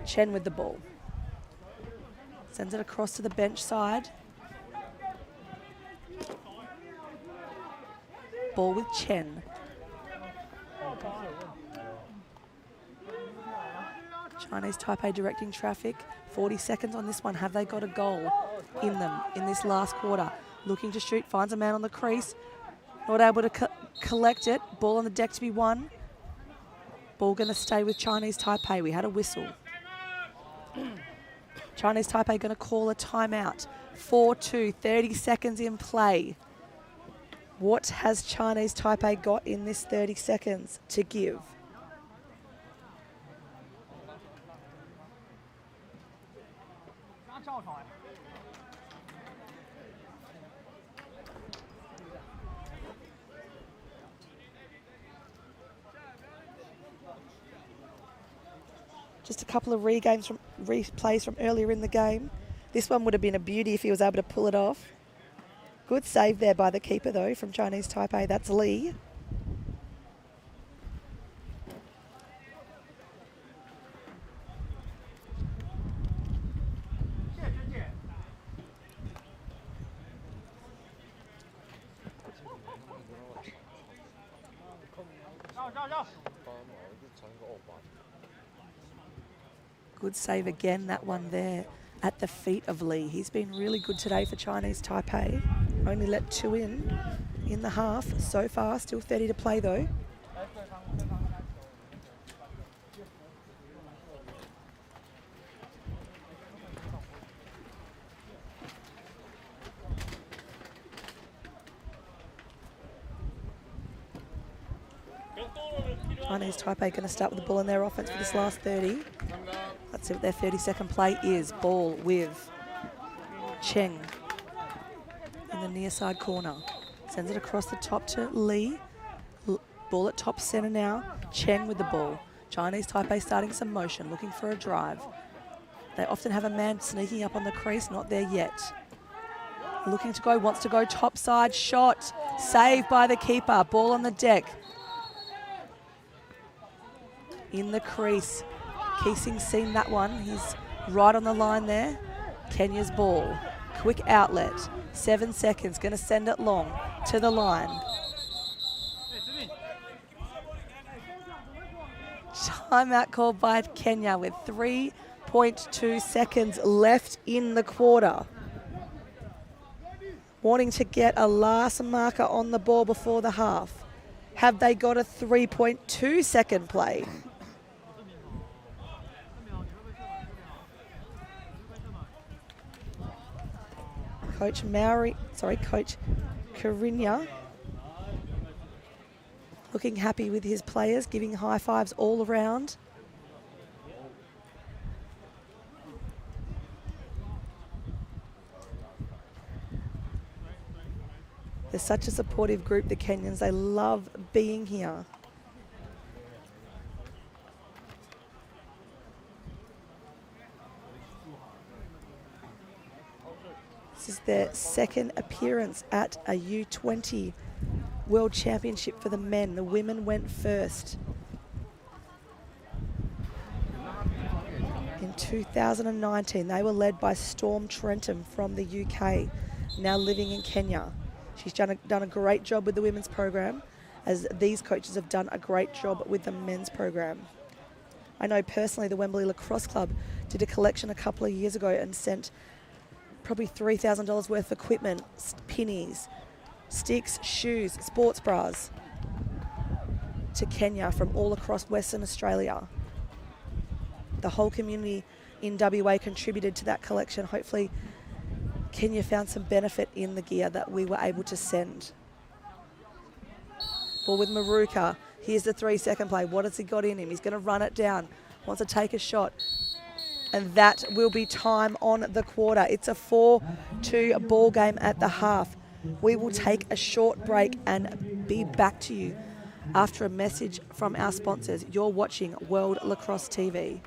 Chen with the ball. Sends it across to the bench side. Ball with Chen. Chinese Taipei directing traffic. 40 seconds on this one. Have they got a goal in them in this last quarter? Looking to shoot. Finds a man on the crease. Not able to collect it. Ball on the deck to be won. Ball going to stay with Chinese Taipei. We had a whistle. Chinese Taipei going to call a timeout. 4-2, 30 seconds in play. What has Chinese Taipei got in this 30 seconds to give? Just a couple of replays from earlier in the game. This one would have been a beauty if he was able to pull it off. Good save there by the keeper, though, from Chinese Taipei. That's Lee. Good save again, that one there at the feet of Lee. He's been really good today for Chinese Taipei. Only let 2 in the half so far. Still 30 to play though. Chinese Taipei going to start with the ball in their offense for this last 30. Let's see what their 30-second play is. Ball with Cheng in the near side corner. Sends it across the top to Lee. Ball at top centre now. Cheng with the ball. Chinese Taipei starting some motion, looking for a drive. They often have a man sneaking up on the crease, not there yet. Looking to go, wants to go top side shot. Saved by the keeper. Ball on the deck. In the crease. Keesing's seen that one. He's right on the line there. Kenya's ball. Quick outlet. 7 seconds. Going to send it long to the line. Timeout called by Kenya with 3.2 seconds left in the quarter. Wanting to get a last marker on the ball before the half. Have they got a 3.2 second play? Coach Carinya looking happy with his players, giving high fives all around. They're such a supportive group, the Kenyans. They love being here. This is their second appearance at a U20 World Championship for the men. The women went first in 2019. They were led by Storm Trentham from the UK, now living in Kenya. She's done a great job with the women's program, as these coaches have done a great job with the men's program. I know personally the Wembley Lacrosse Club did a collection a couple of years ago and sent probably $3,000 worth of equipment, pennies, sticks, shoes, sports bras to Kenya from all across Western Australia. The whole community in WA contributed to that collection. Hopefully Kenya found some benefit in the gear that we were able to send. Ball with Maruka. Here's the 3-second play. What has he got in him? He's going to run it down. Wants to take a shot. And that will be time on the quarter. It's a 4-2 ball game at the half. We will take a short break and be back to you after a message from our sponsors. You're watching World Lacrosse TV.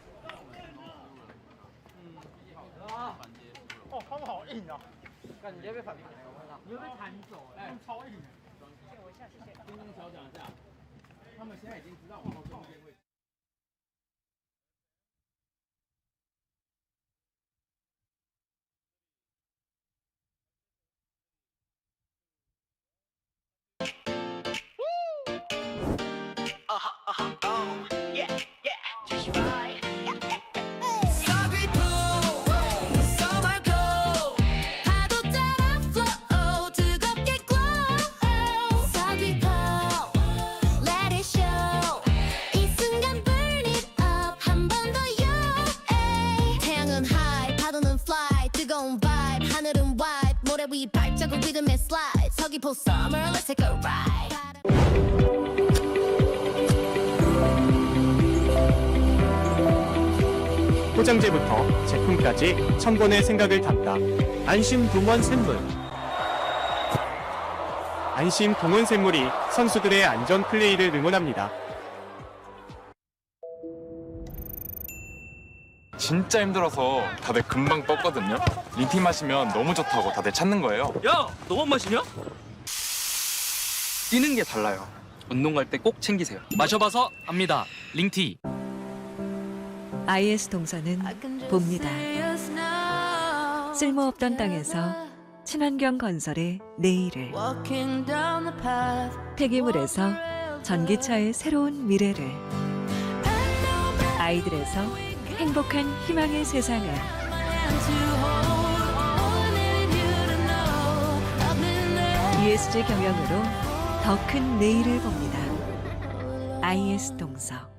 포장재부터 제품까지 1000번의 생각을 담다. 안심 동원 샘물. 안심 동원 샘물이 선수들의 안전 플레이를 응원합니다. 진짜 힘들어서 다들 금방 뻗거든요. 링티 마시면 너무 좋다고 다들 찾는 거예요. 야, 너만 마시냐? 뛰는 게 달라요. 운동 갈 때 꼭 챙기세요. 마셔봐서 압니다. 링티. IS 동서는 봅니다. 쓸모없던 땅에서 친환경 건설의 내일을, 폐기물에서 전기차의 새로운 미래를 아이들에서 행복한 희망의 세상을 ESG 경영으로 더 큰 내일을 봅니다. IS 동서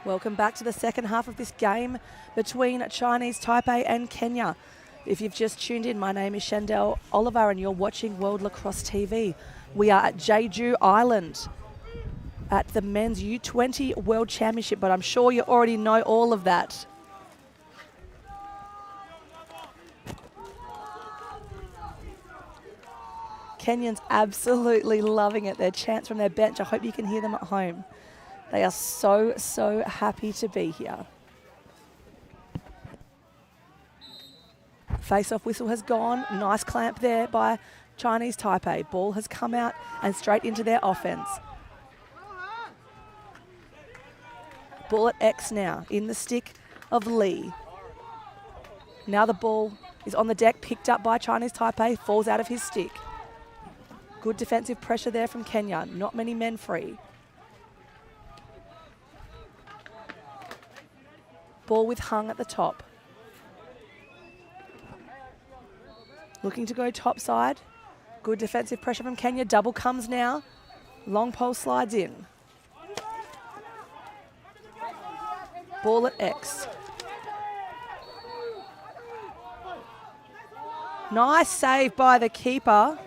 Welcome back to the second half of this game between Chinese Taipei and Kenya. If you've just tuned in, my name is Shendelle Oliver and you're watching World Lacrosse TV. We are at Jeju Island at the Men's U20 World Championship, but I'm sure you already know all of that. Kenyans absolutely loving it. Their chants from their bench. I hope you can hear them at home. They are so, so happy to be here. Face-off whistle has gone. Nice clamp there by Chinese Taipei. Ball has come out and straight into their offense. Ball at X now in the stick of Lee. Now the ball is on the deck, picked up by Chinese Taipei, falls out of his stick. Good defensive pressure there from Kenya. Not many men free. Ball with Hung at the top. Looking to go top side. Good defensive pressure from Kenya. Double comes now. Long pole slides in. Ball at X. Nice save by the keeper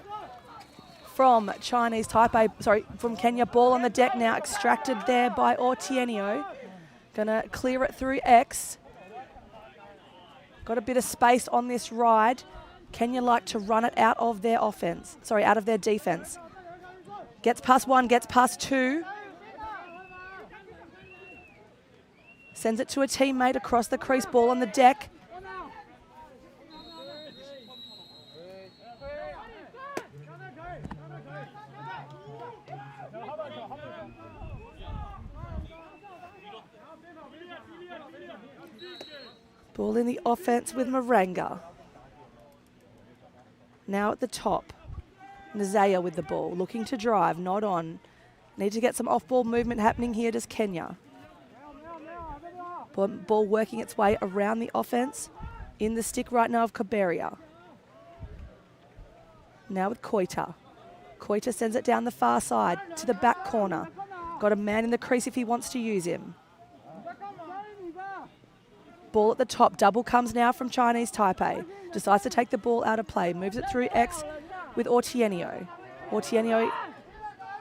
from Chinese Taipei, from Kenya. Ball on the deck now, extracted there by Otienio. Gonna clear it through X. Got a bit of space on this ride. Kenya like to run it out of their offense, out of their defense. Gets past one, gets past two. Sends it to a teammate across the crease, ball on the deck. Ball in the offense with Morenga. Now at the top, Nazaya with the ball, looking to drive, not on. Need to get some off-ball movement happening here, does Kenya. Ball working its way around the offense. In the stick right now of Kaberia. Now with Koita. Koita sends it down the far side to the back corner. Got a man in the crease if he wants to use him. Ball at the top. Double comes now from Chinese Taipei. Decides to take the ball out of play. Moves it through X with Otienio. Otienio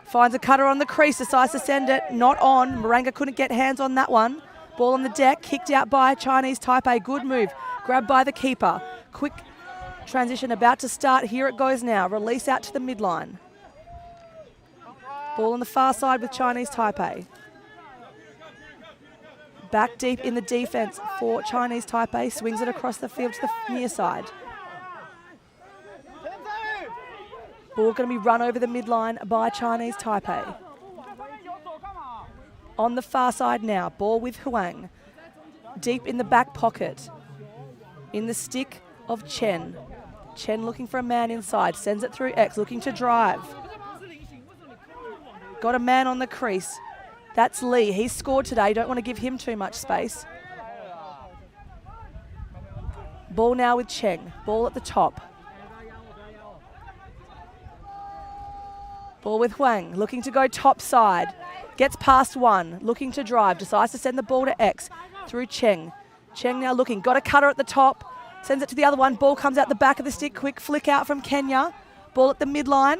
finds a cutter on the crease. Decides to send it. Not on. Morenga couldn't get hands on that one. Ball on the deck. Kicked out by Chinese Taipei. Good move. Grabbed by the keeper. Quick transition about to start. Here it goes now. Release out to the midline. Ball on the far side with Chinese Taipei. Back deep in the defense for Chinese Taipei. Swings it across the field to the near side. Ball going to be run over the midline by Chinese Taipei. On the far side now. Ball with Huang. Deep in the back pocket. In the stick of Chen. Chen looking for a man inside. Sends it through X. Looking to drive. Got a man on the crease. That's Lee. He's scored today. Don't want to give him too much space. Ball now with Cheng. Ball at the top. Ball with Huang. Looking to go top side. Gets past one. Looking to drive. Decides to send the ball to X through Cheng. Cheng now looking. Got a cutter at the top. Sends it to the other one. Ball comes out the back of the stick. Quick flick out from Kenya. Ball at the midline.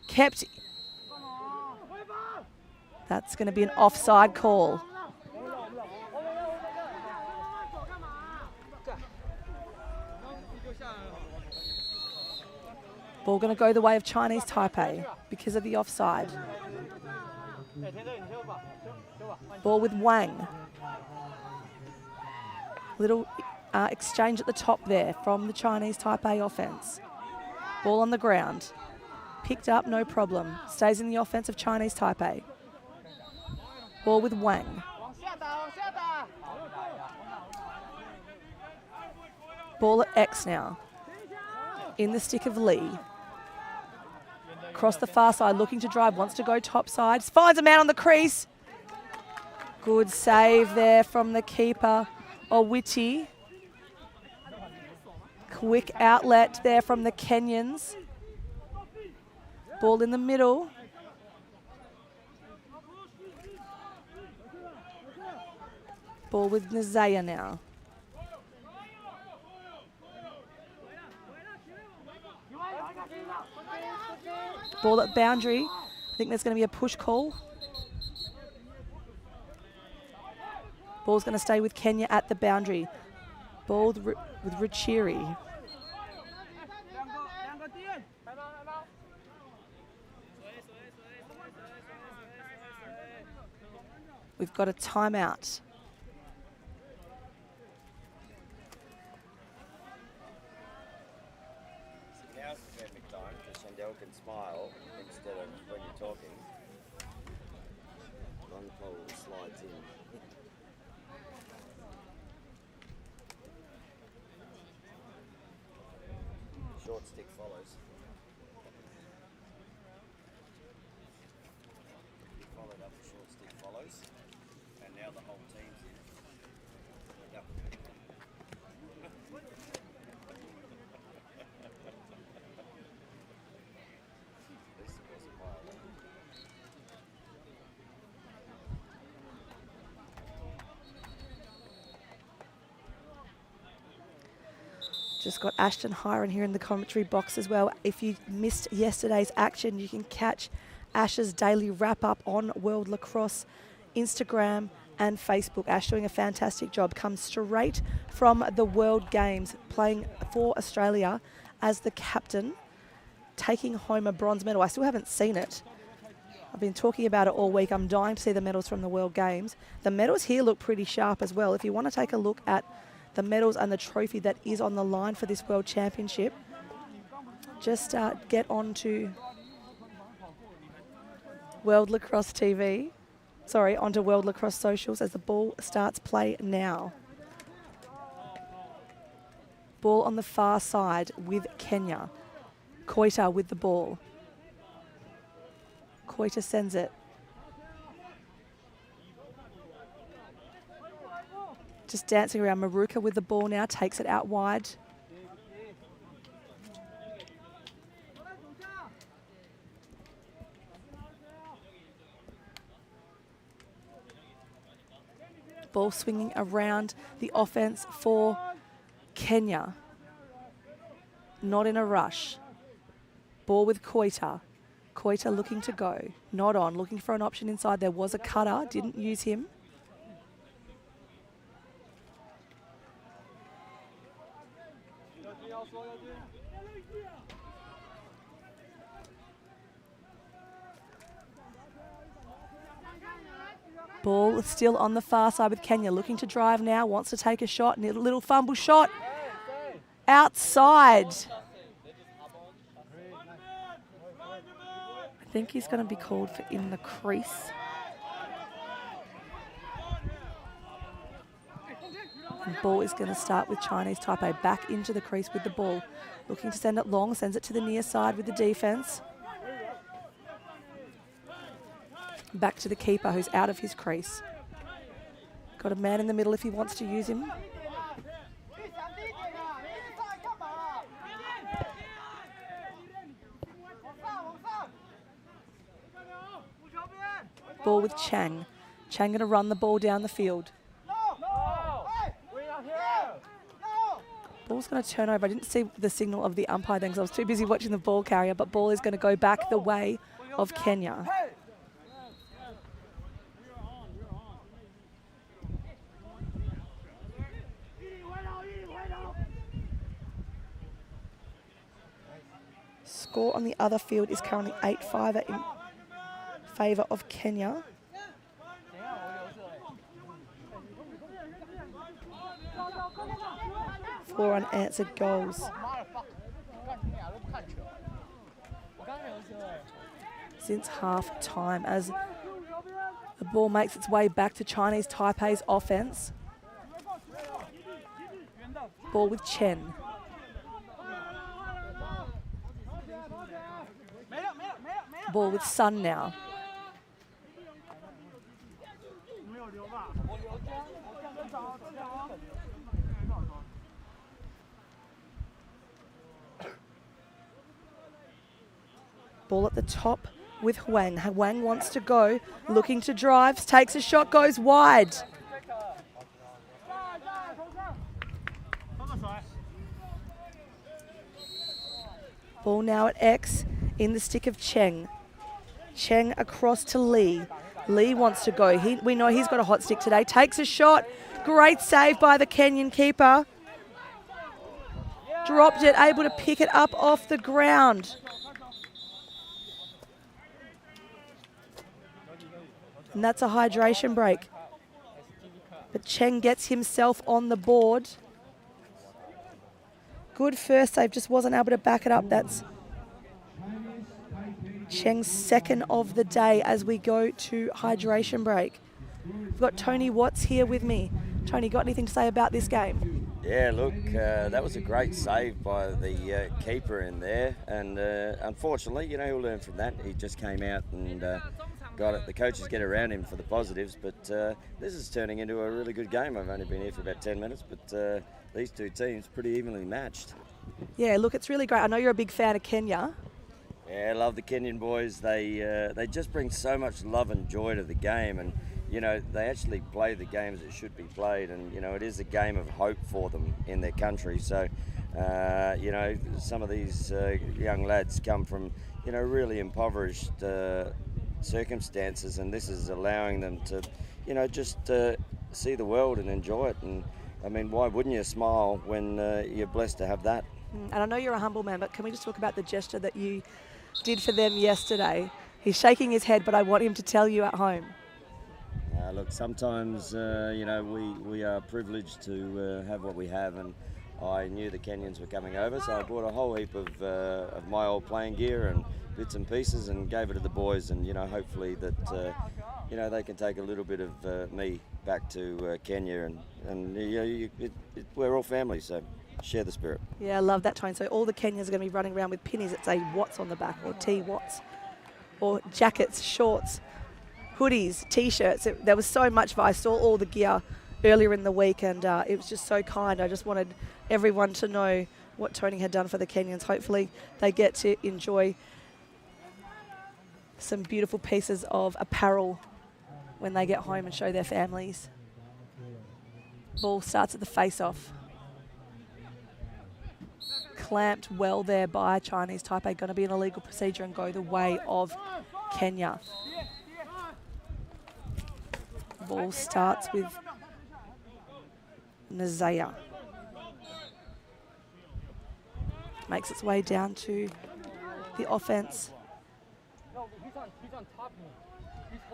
Kept. That's going to be an offside call. Ball going to go the way of Chinese Taipei because of the offside. Ball with Wang. Little exchange at the top there from the Chinese Taipei offense. Ball on the ground. Picked up, no problem. Stays in the offense of Chinese Taipei. Ball with Wang. Ball at X now. In the stick of Lee. Across the far side, looking to drive, wants to go top side. Finds a man on the crease. Good save there from the keeper, Owiti. Quick outlet there from the Kenyans. Ball in the middle. Ball with Nazaya now. Ball at boundary. I think there's going to be a push call. Ball's going to stay with Kenya at the boundary. Ball with Richiri. We've got a timeout. Now's the perfect time because Shendelle can smile instead of when you're talking. Long pole slides in. Short stick follows. You followed up, the short stick follows. And now the whole team's in. Yep. At least it wasn't wild. Just got Ashton Hiron here in the commentary box as well. If you missed yesterday's action, you can catch Ash's daily wrap-up on World Lacrosse Instagram and Facebook. Ash doing a fantastic job. Comes straight from the World Games, playing for Australia as the captain, taking home a bronze medal. I still haven't seen it. I've been talking about it all week. I'm dying to see the medals from the World Games. The medals here look pretty sharp as well. If you want to take a look at the medals and the trophy that is on the line for this World Championship, just get on to World Lacrosse TV. Sorry, onto World Lacrosse Socials as the ball starts play now. Ball on the far side with Kenya. Koita with the ball. Koita sends it. Just dancing around. Maruka with the ball now, takes it out wide. Ball swinging around the offense for Kenya. Not in a rush. Ball with Koita. Koita looking to go. Not on, looking for an option inside. There was a cutter, didn't use him. Ball still on the far side with Kenya, looking to drive now, wants to take a shot, little fumble shot, outside. I think he's going to be called for in the crease. And ball is going to start with Chinese Taipei, back into the crease with the ball, looking to send it long, sends it to the near side with the defense. Back to the keeper who's out of his crease. Got a man in the middle if he wants to use him. Ball with Chang. Chang going to run the ball down the field. Ball's going to turn over. I didn't see the signal of the umpire then because I was too busy watching the ball carrier, but ball is going to go back the way of Kenya. Score on the other field is currently 8-5 in favour of Kenya. Four unanswered goals. Since half time as the ball makes its way back to Chinese Taipei's offense. Ball with Chen. Ball with Sun now. Ball at the top with Huang. Huang wants to go, looking to drive, takes a shot, goes wide. Ball now at X in the stick of Cheng. Cheng across to Lee. Lee wants to go. We know he's got a hot stick today. Takes a shot. Great save by the Kenyan keeper. Dropped it, able to pick it up off the ground. And that's a hydration break. But Cheng gets himself on the board. Good first save, just wasn't able to back it up. That's Cheng's second of the day as we go to hydration break. We've got Tony Watts here with me. Tony, got anything to say about this game? Yeah, look, that was a great save by the keeper in there, and unfortunately, you know, he'll learn from that. He just came out and got it. The coaches get around him for the positives, but this is turning into a really good game. I've only been here for about 10 minutes, but these two teams pretty evenly matched. Yeah, look, it's really great. I know you're a big fan of Kenya. Yeah, I love the Kenyan boys. They just bring so much love and joy to the game, and you know, they actually play the game as it should be played, and you know, it is a game of hope for them in their country. So, you know, some of these young lads come from, you know, really impoverished circumstances, and this is allowing them to, you know, just see the world and enjoy it. And I mean, why wouldn't you smile when you're blessed to have that? And I know you're a humble man, but can we just talk about the gesture that you did for them yesterday? He's shaking his head, but I want him to tell you at home. Look, sometimes, you know, we are privileged to have what we have, and I knew the Kenyans were coming over, so I bought a whole heap of my old playing gear and bits and pieces and gave it to the boys, and, you know, hopefully that, you know, they can take a little bit of me back to Kenya, and you know, we're all family, so share the spirit. Yeah, I love that, Tone. So all the Kenyans are going to be running around with pinnies that say Watts on the back, or T Watts, or jackets, shorts, hoodies, T-shirts. There was so much. I saw all the gear earlier in the week, and it was just so kind. I just wanted everyone to know what Tony had done for the Kenyans. Hopefully they get to enjoy some beautiful pieces of apparel when they get home and show their families. Ball starts at the face-off. Clamped well there by Chinese Taipei. Going to be an illegal procedure and go the way of Kenya. Ball starts with Nazaya. Makes its way down to the offense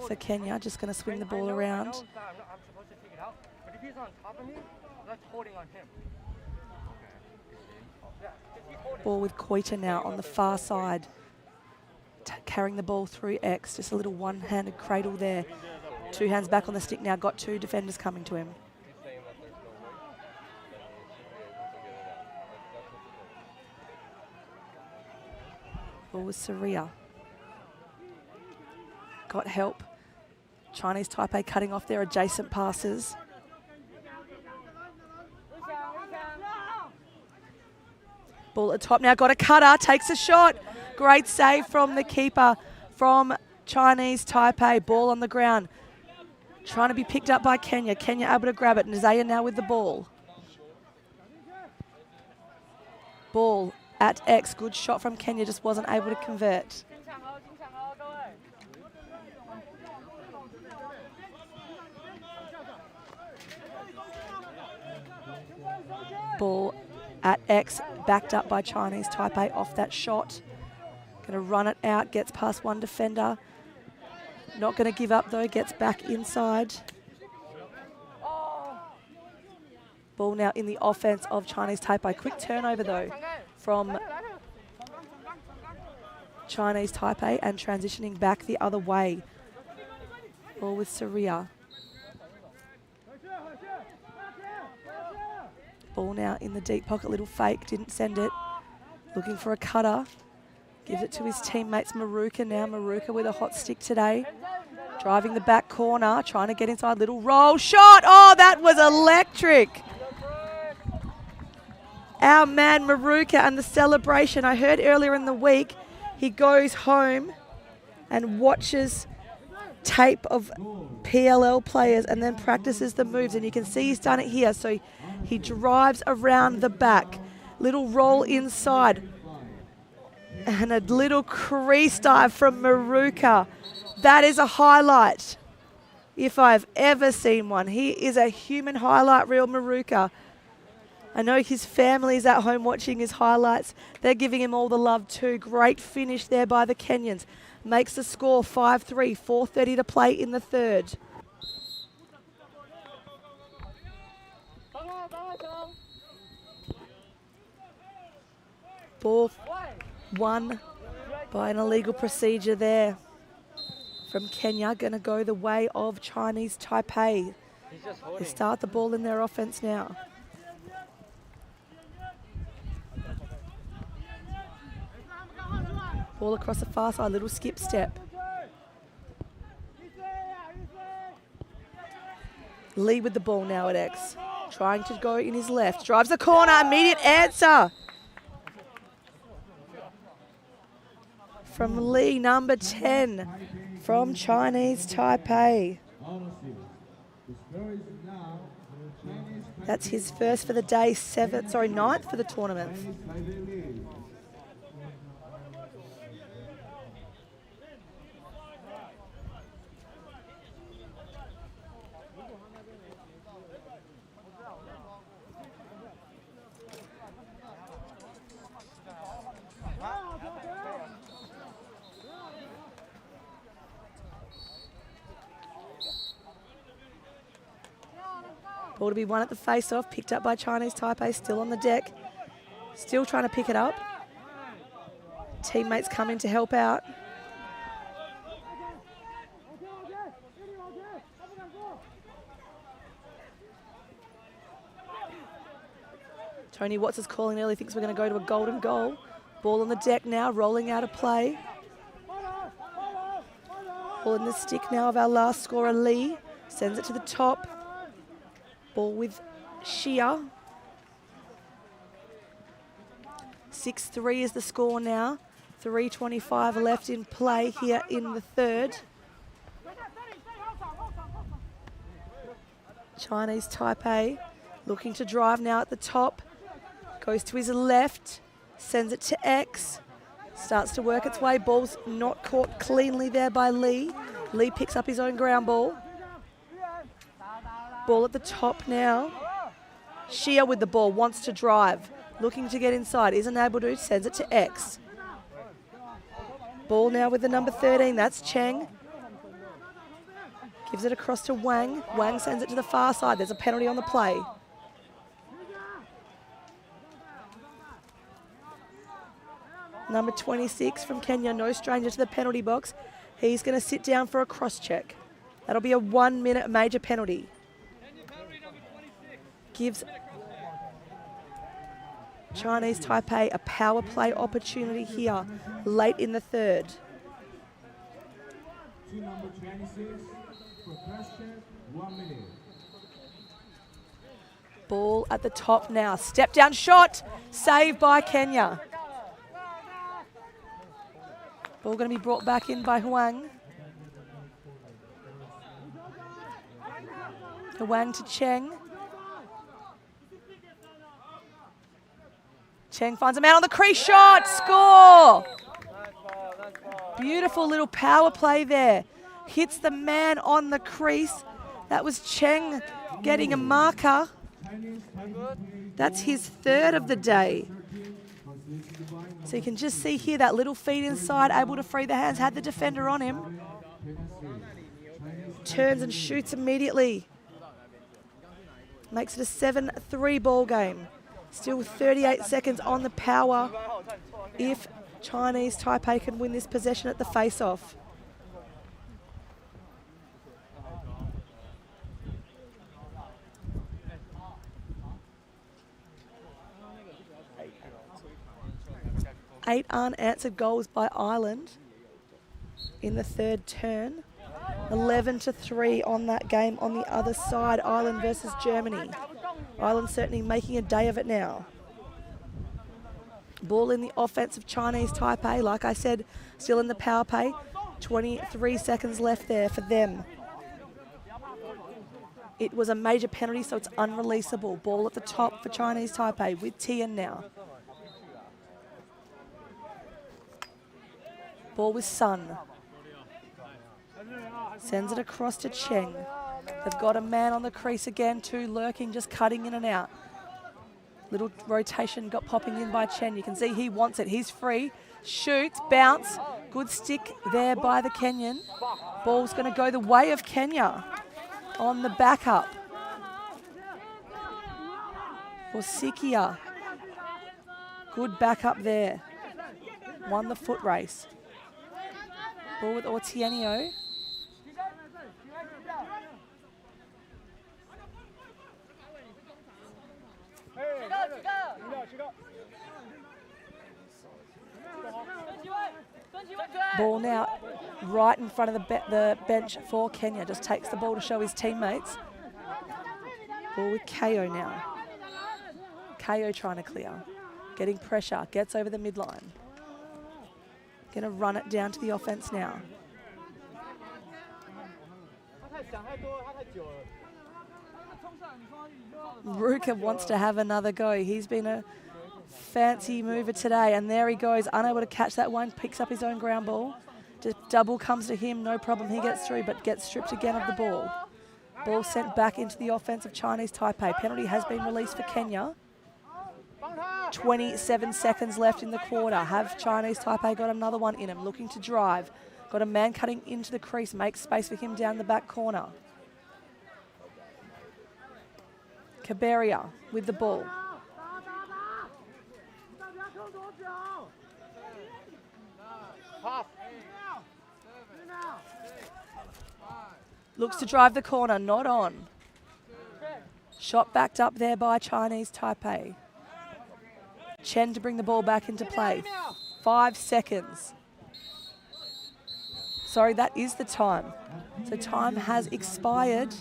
for Kenya. Just going to swing the ball around. Ball with Koita now on the far side. Carrying the ball through X. Just a little one-handed cradle there. Two hands back on the stick now. Got two defenders coming to him. Ball with Saria. Got help. Chinese Taipei cutting off their adjacent passes. Ball at the top now. Got a cutter. Takes a shot. Great save from the keeper from Chinese Taipei. Ball on the ground. Trying to be picked up by Kenya. Kenya able to grab it. Nazaya now with the ball. Ball at X. Good shot from Kenya. Just wasn't able to convert. Ball at X. Backed up by Chinese Taipei off that shot. Going to run it out. Gets past one defender. Not going to give up though, gets back inside. Ball now in the offense of Chinese Taipei. Quick turnover though from Chinese Taipei and transitioning back the other way. Ball with Saria. Ball now in the deep pocket, little fake, didn't send it. Looking for a cutter. Gives it to his teammates, Maruka now. Maruka with a hot stick today. Driving the back corner, trying to get inside. Little roll shot. Oh, that was electric. Our man Maruka and the celebration. I heard earlier in the week, he goes home and watches tape of PLL players and then practices the moves. And you can see he's done it here. So he drives around the back. Little roll inside. And a little crease dive from Maruka. That is a highlight, if I've ever seen one. He is a human highlight reel, Maruka. I know his family's at home watching his highlights. They're giving him all the love too. Great finish there by the Kenyans. Makes the score 5-3, 4:30 to play in the third. Ball won by an illegal procedure there from Kenya. Going to go the way of Chinese Taipei. They start the ball in their offense now. Ball across the far side, little skip step. Lee with the ball now at X. Trying to go in his left. Drives the corner, immediate answer. From Lee, number 10, from Chinese Taipei. That's his first for the day, ninth for the tournament. Ball to be won at the face-off, picked up by Chinese Taipei, still on the deck. Still trying to pick it up. Teammates come in to help out. Tony Watts is calling early, thinks we're going to go to a golden goal. Ball on the deck now, rolling out of play. Ball in the stick now of our last scorer, Lee. Sends it to the top. Ball with Shia. 6-3 is the score now. 3:25 left in play here in the third. Chinese Taipei looking to drive now at the top. Goes to his left, sends it to X. Starts to work its way. Ball's not caught cleanly there by Lee. Lee picks up his own ground ball. Ball at the top now. Shia with the ball, wants to drive. Looking to get inside, isn't able to, sends it to X. Ball now with the number 13, that's Cheng. Gives it across to Wang. Wang sends it to the far side. There's a penalty on the play. Number 26 from Kenya, no stranger to the penalty box. He's going to sit down for a cross-check. That'll be a 1-minute major penalty. Gives Chinese Taipei a power play opportunity here late in the third. Number 26, for question, 1 minute. Ball at the top now. Step down shot. Saved by Kenya. Ball going to be brought back in by Huang. Huang to Cheng. Cheng finds a man on the crease, shot, score! Beautiful little power play there. Hits the man on the crease. That was Cheng getting a marker. That's his third of the day. So you can just see here that little feed inside, able to free the hands, had the defender on him. Turns and shoots immediately. Makes it a 7-3 ball game. Still 38 seconds on the power if Chinese Taipei can win this possession at the face-off. Eight unanswered goals by Ireland in the third turn. 11-3 on that game on the other side, Ireland versus Germany. Ireland certainly making a day of it now. Ball in the offense of Chinese Taipei. Like I said, still in the power play. 23 seconds left there for them. It was a major penalty, so it's unreleasable. Ball at the top for Chinese Taipei with Tian now. Ball with Sun. Sends it across to Cheng. They've got a man on the crease again, two lurking, just cutting in and out. Little rotation got popping in by Chen. You can see he wants it. He's free. Shoots, bounce. Good stick there by the Kenyan. Ball's going to go the way of Kenya on the backup. For Sikia. Good backup there. Won the foot race. Ball with Otienio. Ball now right in front of the bench for Kenya. Just takes the ball to show his teammates. Ball with KO now. KO trying to clear. Getting pressure. Gets over the midline. Going to run it down to the offense now. Ruka wants to have another go. He's been a fancy mover today, and there he goes, unable to catch that one, picks up his own ground ball. Just double comes to him, no problem, he gets through, but gets stripped again of the ball. Ball sent back into the offense of Chinese Taipei. Penalty has been released for Kenya. 27 seconds left in the quarter. Have Chinese Taipei got another one in him, looking to drive. Got a man cutting into the crease, makes space for him down the back corner. Kaberia with the ball. Looks to drive the corner, not on. Shot backed up there by Chinese Taipei. Chen to bring the ball back into play. 5 seconds. Sorry, that is the time. So time has expired.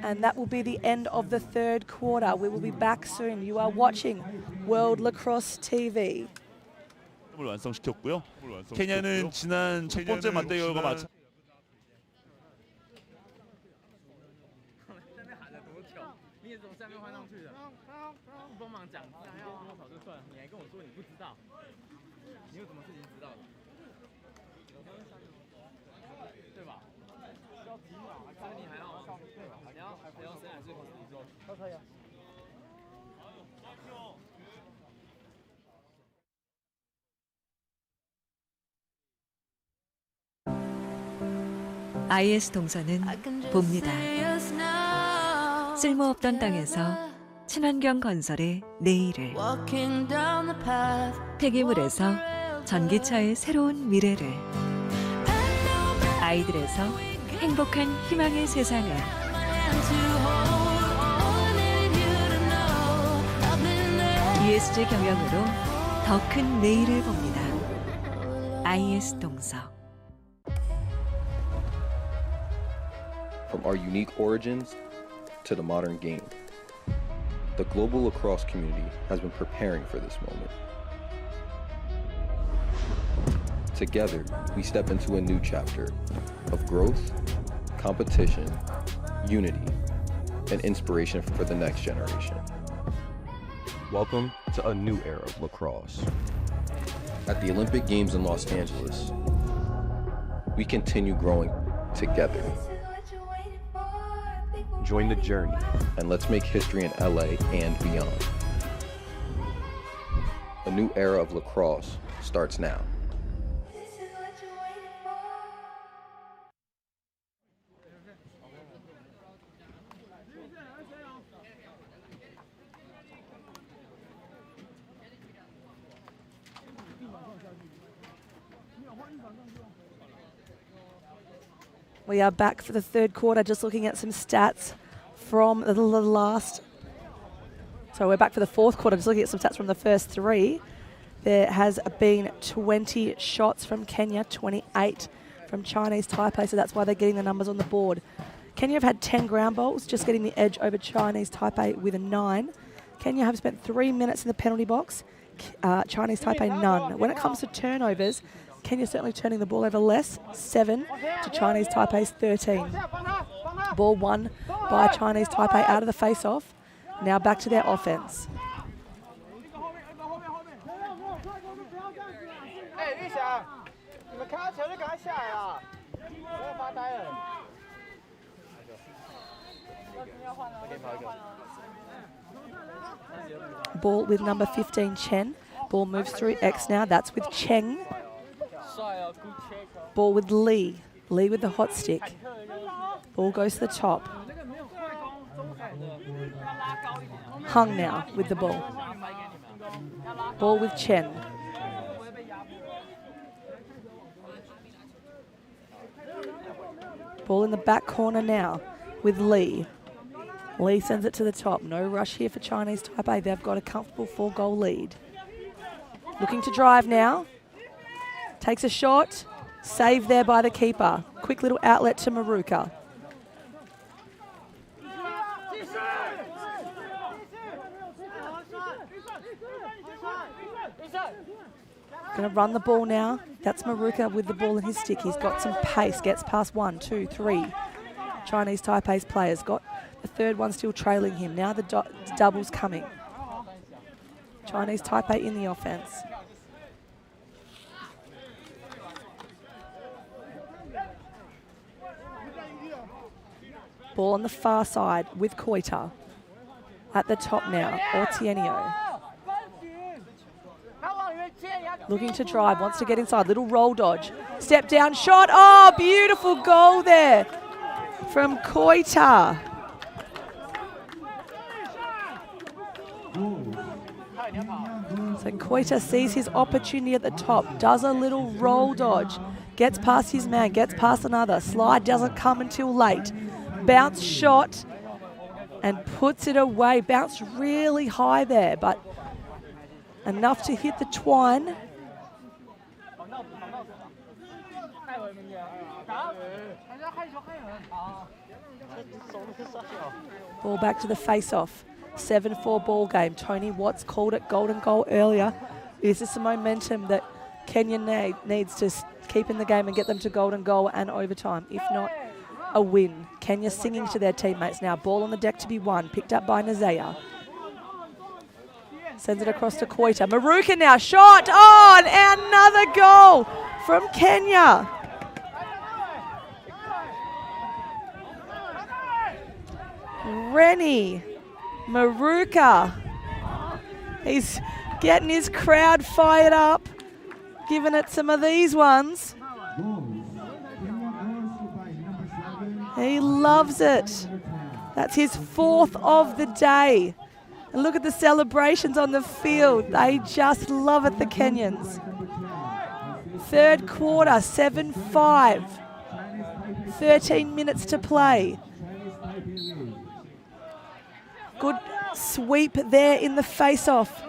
And that will be the end of the third quarter. We will be back soon. You are watching World Lacrosse TV. 완성시켰고요. 케냐는 지난 첫 번째 맞대결과 마찬가지로 IS 동서는 봅니다. 쓸모없던 땅에서 친환경 건설의 내일을, 폐기물에서 전기차의 새로운 미래를, 아이들에서 행복한 희망의 세상을, ESG 경영으로 더 큰 내일을 봅니다. IS 동서. From our unique origins to the modern game, the global lacrosse community has been preparing for this moment. Together, we step into a new chapter of growth, competition, unity, and inspiration for the next generation. Welcome to a new era of lacrosse. At the Olympic Games in Los Angeles, we continue growing together. Join the journey, and let's make history in LA and beyond. A new era of lacrosse starts now. We are back for the third quarter, just looking at some stats from the last. So we're back for the fourth quarter, just looking at some stats from the first three. There has been 20 shots from Kenya, 28 from Chinese Taipei, so that's why they're getting the numbers on the board. Kenya have had 10 ground balls, just getting the edge over Chinese Taipei with a 9. Kenya have spent 3 minutes in the penalty box, Chinese Taipei none. When it comes to turnovers, Kenya certainly turning the ball over less, 7 to Chinese Taipei's 13. Ball won by Chinese Taipei out of the face-off. Now back to their offense. Ball with number 15, Chen. Ball moves through X now. That's with Cheng. Ball with Lee. Lee with the hot stick. Ball goes to the top. Hung now with the ball. Ball with Chen. Ball in the back corner now with Lee. Lee sends it to the top. No rush here for Chinese Taipei. They've got a comfortable 4-goal lead. Looking to drive now. Takes a shot. Saved there by the keeper. Quick little outlet to Maruka. Going to run the ball now. That's Maruka with the ball in his stick. He's got some pace. Gets past 1, 2, 3. Chinese Taipei's players got the third one still trailing him. Now the double's coming. Chinese Taipei in the offense. Ball on the far side with Koita. At the top now, Ortienio. Looking to drive, wants to get inside. Little roll dodge. Step down shot. Oh, beautiful goal there from Koita. So Koita sees his opportunity at the top, does a little roll dodge, gets past his man, gets past another. Slide doesn't come until late. Bounce shot and puts it away. Bounced really high there, but enough to hit the twine. Ball back to the face-off. 7-4 ball game. Tony Watts called it golden goal earlier. Is this the momentum that Kenya needs to keep in the game and get them to golden goal and overtime? If not, a win. Kenya singing to their teammates now. Ball on the deck to be won. Picked up by Nazea. Sends it across to Koita. Maruka now. Shot on. Another goal from Kenya. Rennie Maruka. He's getting his crowd fired up. Giving it some of these ones. He loves it. That's his 4th of the day. And look at the celebrations on the field. They just love it, the Kenyans. Third quarter, 7-5. 13 minutes to play. Good sweep there in the face-off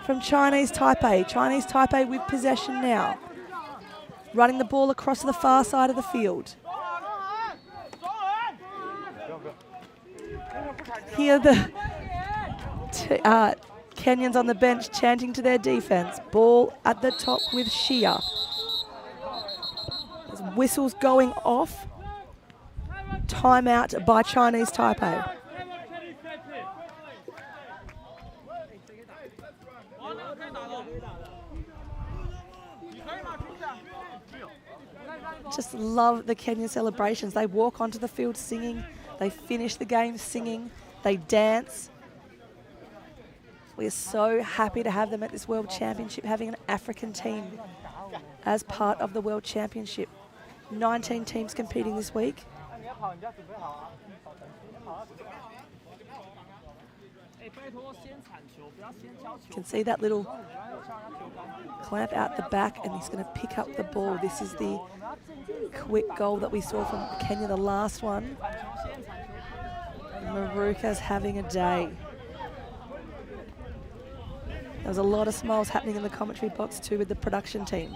from Chinese Taipei. Chinese Taipei with possession now. Running the ball across to the far side of the field. Here the Kenyans on the bench chanting to their defense. Ball at the top with Shia. There's whistles going off. Timeout by Chinese Taipei. Just love the Kenyan celebrations. They walk onto the field singing. They finish the game singing. They dance. We're so happy to have them at this World Championship, having an African team as part of the World Championship. 19 teams competing this week. You can see that little clamp out the back, and he's going to pick up the ball. This is the quick goal that we saw from Kenya, the last one. Maruka's having a day. There was a lot of smiles happening in the commentary box too with the production team.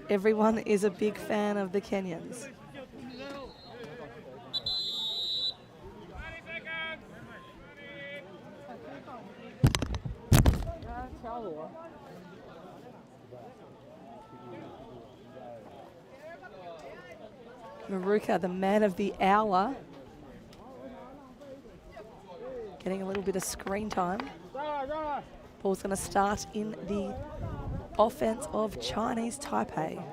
Everyone is a big fan of the Kenyans. Maruka, the man of the hour, getting a little bit of screen time. Ball's going to start in the offense of Chinese Taipei.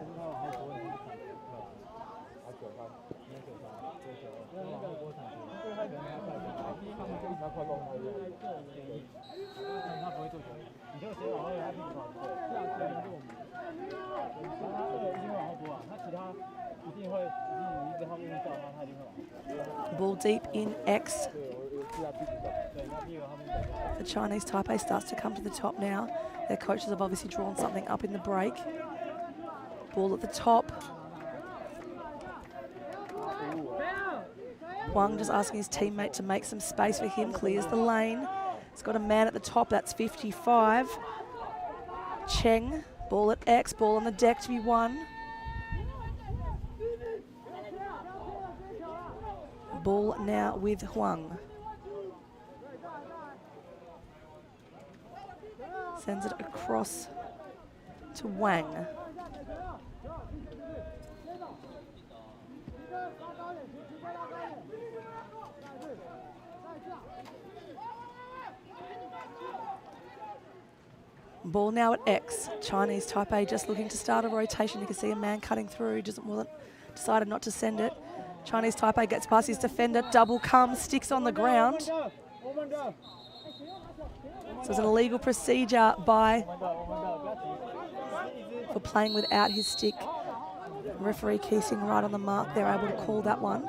Ball deep in X. The Chinese Taipei starts to come to the top now. Their coaches have obviously drawn something up in the break. Ball at the top. Huang just asking his teammate to make some space for him. Clears the lane. He's got a man at the top. That's 55. Cheng. Ball at X. Ball on the deck to be won. Ball now with Huang. Sends it across to Wang. Ball now at X. Chinese Taipei just looking to start a rotation. You can see a man cutting through, decided not to send it. Chinese Taipei gets past his defender, double comes, sticks on the ground. So it's an illegal procedure for playing without his stick. Referee Keesing right on the mark. They're able to call that one.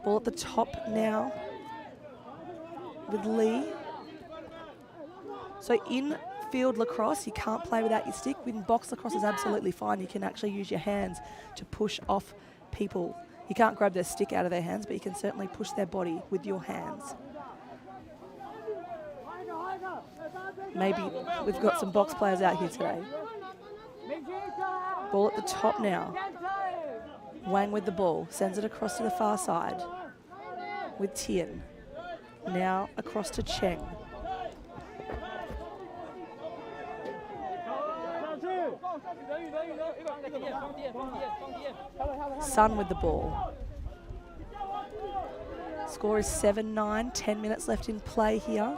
Ball at the top now with Lee. So in field lacrosse, you can't play without your stick. In box lacrosse is absolutely fine. You can actually use your hands to push off people. You can't grab their stick out of their hands, but you can certainly push their body with your hands. Maybe we've got some box players out here today. Ball at the top now. Wang with the ball, sends it across to the far side with Tian. Now across to Cheng. Sun with the ball. Score is 7-9, 10 minutes left in play here.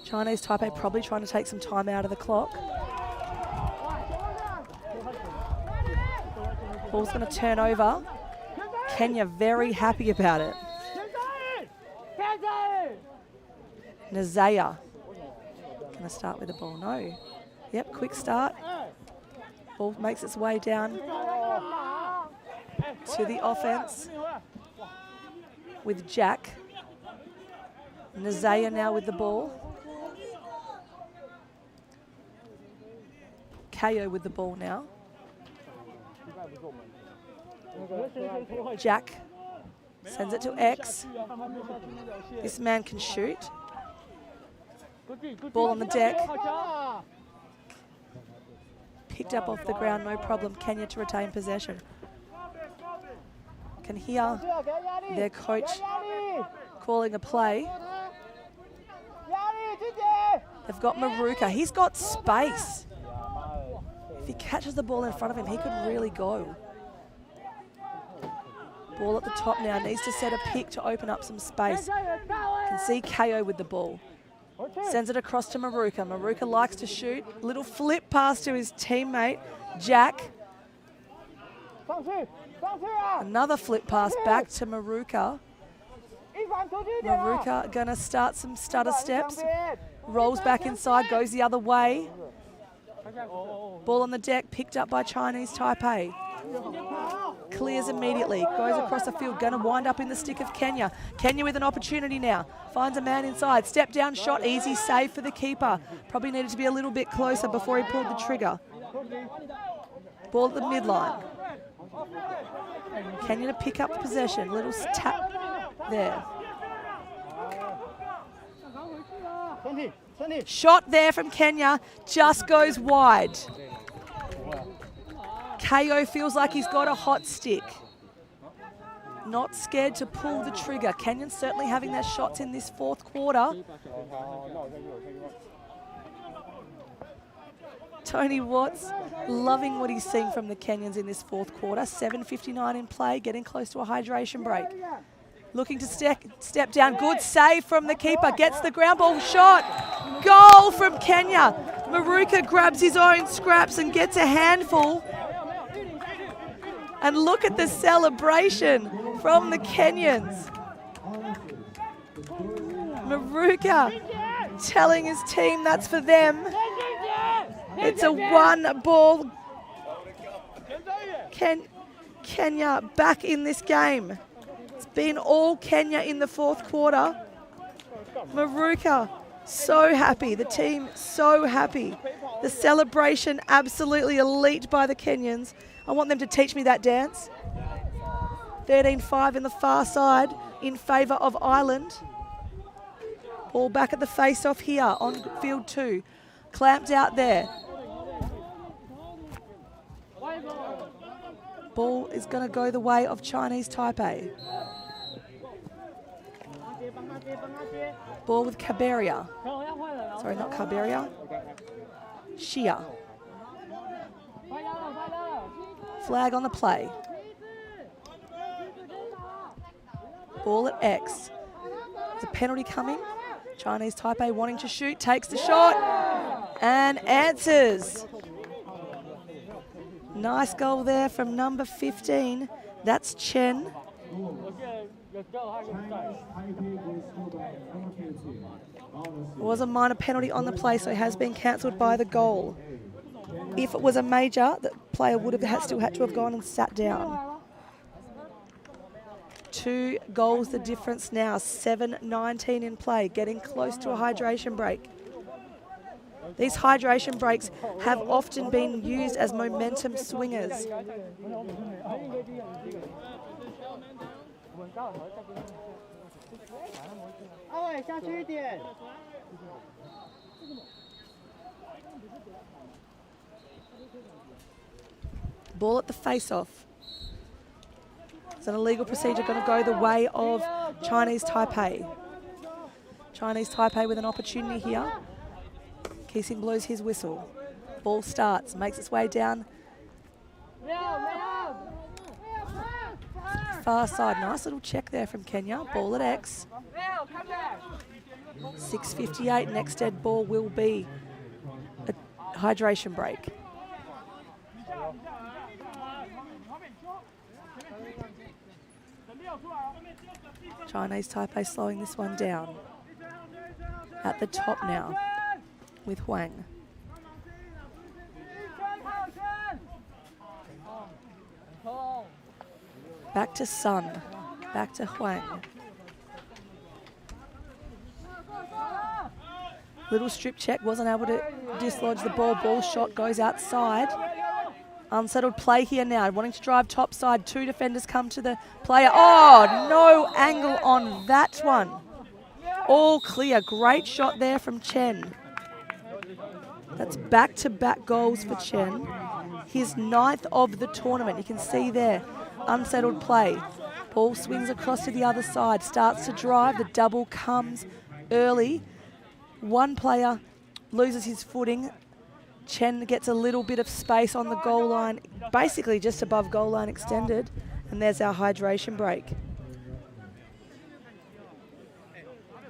Chinese Taipei probably trying to take some time out of the clock. Ball's going to turn over. Kenya very happy about it. Nazaya going to start with the ball. No. Yep, quick start. Ball makes its way down to the offense with Jack. Nazaya now with the ball. KO with the ball now. Jack sends it to X. This man can shoot. Ball on the deck. Picked up off the ground, no problem. Kenya to retain possession. Can hear their coach calling a play. They've got Maruka. He's got space. If he catches the ball in front of him, he could really go. Ball at the top now. Needs to set a pick to open up some space. Can see KO with the ball. Sends it across to Maruka. Maruka likes to shoot. Little flip pass to his teammate, Jack. Another flip pass back to Maruka. Maruka gonna start some stutter steps. Rolls back inside, goes the other way. Ball on the deck, picked up by Chinese Taipei. Clears immediately, goes across the field, gonna wind up in the stick of Kenya. Kenya with an opportunity now, finds a man inside, step down shot, easy save for the keeper. Probably needed to be a little bit closer before he pulled the trigger. Ball at the midline. Kenya to pick up possession, little tap there. Shot there from Kenya, just goes wide. KO feels like he's got a hot stick. Not scared to pull the trigger. Kenyans certainly having their shots in this fourth quarter. Tony Watts loving what he's seeing from the Kenyans in this fourth quarter. 7:59 in play, getting close to a hydration break. Looking to step down. Good save from the keeper. Gets the ground ball shot. Goal from Kenya. Maruka grabs his own scraps and gets a handful. And look at the celebration from the Kenyans. Maruka telling his team that's for them. It's a 1-ball. Kenya back in this game. It's been all Kenya in the fourth quarter. Maruka so happy. The team so happy. The celebration absolutely elite by the Kenyans. I want them to teach me that dance. 13-5 in the far side in favour of Ireland. Ball back at the face-off here on field 2. Clamped out there. Ball is going to go the way of Chinese Taipei. Ball with Kaberia. Sorry, not Kaberia. Shia. Flag on the play. Ball at X. There's a penalty coming. Chinese Taipei wanting to shoot, takes the shot and answers. Nice goal there from number 15. That's Chen. It was a minor penalty on the play, so it has been cancelled by the goal. If it was a major, the player would have still had to have gone and sat down. 2 goals the difference now, 7:19 in play, getting close to a hydration break. These hydration breaks have often been used as momentum swingers. Ball at the face-off. Is an illegal procedure going to go the way of Chinese Taipei? Chinese Taipei with an opportunity here. Keesing blows his whistle. Ball starts, makes its way down. Far side, nice little check there from Kenya. Ball at X. 6:58, next dead ball will be a hydration break. Chinese Taipei slowing this one down. At the top now with Huang. Back to Sun. Back to Huang. Little strip check, wasn't able to dislodge the ball. Ball shot goes outside. Unsettled play here now, wanting to drive top side. 2 defenders come to the player. Oh, no angle on that one. All clear. Great shot there from Chen. That's back-to-back goals for Chen. His 9th of the tournament. You can see there, unsettled play. Ball swings across to the other side, starts to drive. The double comes early. One player loses his footing. Chen gets a little bit of space on the goal line, basically just above goal line extended. And there's our hydration break.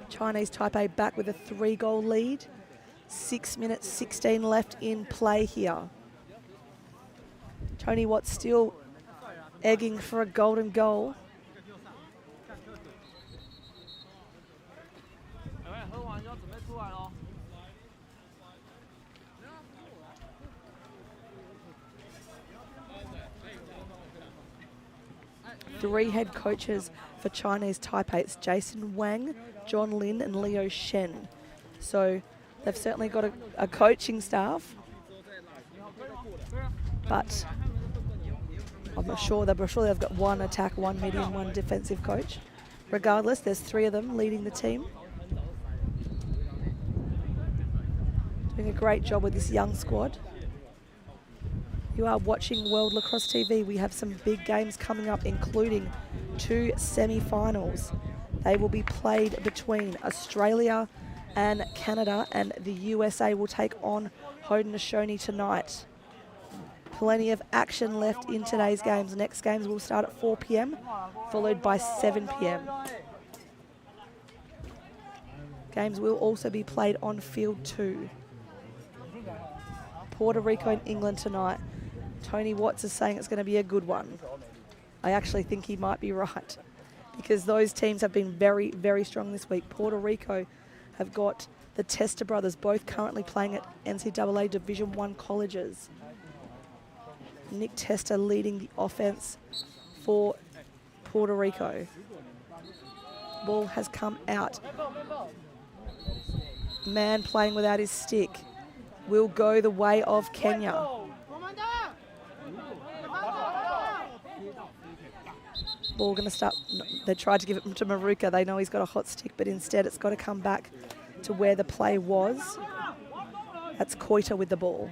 Chinese Taipei back with a 3-goal lead. 6 minutes, 16 left in play here. Tony Watt still egging for a golden goal. Three head coaches for Chinese Taipei. It's Jason Wang, John Lin and Leo Shen. So they've certainly got a coaching staff. But I'm not sure. I'm sure they've got 1 attack, 1 medium, 1 defensive coach. Regardless, there's 3 of them leading the team. Doing a great job with this young squad. You are watching World Lacrosse TV. We have some big games coming up, including 2 semi-finals. They will be played between Australia and Canada, and the USA will take on Haudenosaunee tonight. Plenty of action left in today's games. Next games will start at 4 p.m, followed by 7 p.m. Games will also be played on field 2. Puerto Rico and England tonight. Tony Watts is saying it's going to be a good one. I actually think he might be right, because those teams have been very, very strong this week. Puerto Rico have got the Testa brothers, both currently playing at NCAA Division I colleges. Nick Testa leading the offense for Puerto Rico. Ball has come out. Man playing without his stick will go the way of Kenya. Ball going to start. They tried to give it to Maruka. They know he's got a hot stick, but instead it's got to come back to where the play was. That's Koita with the ball.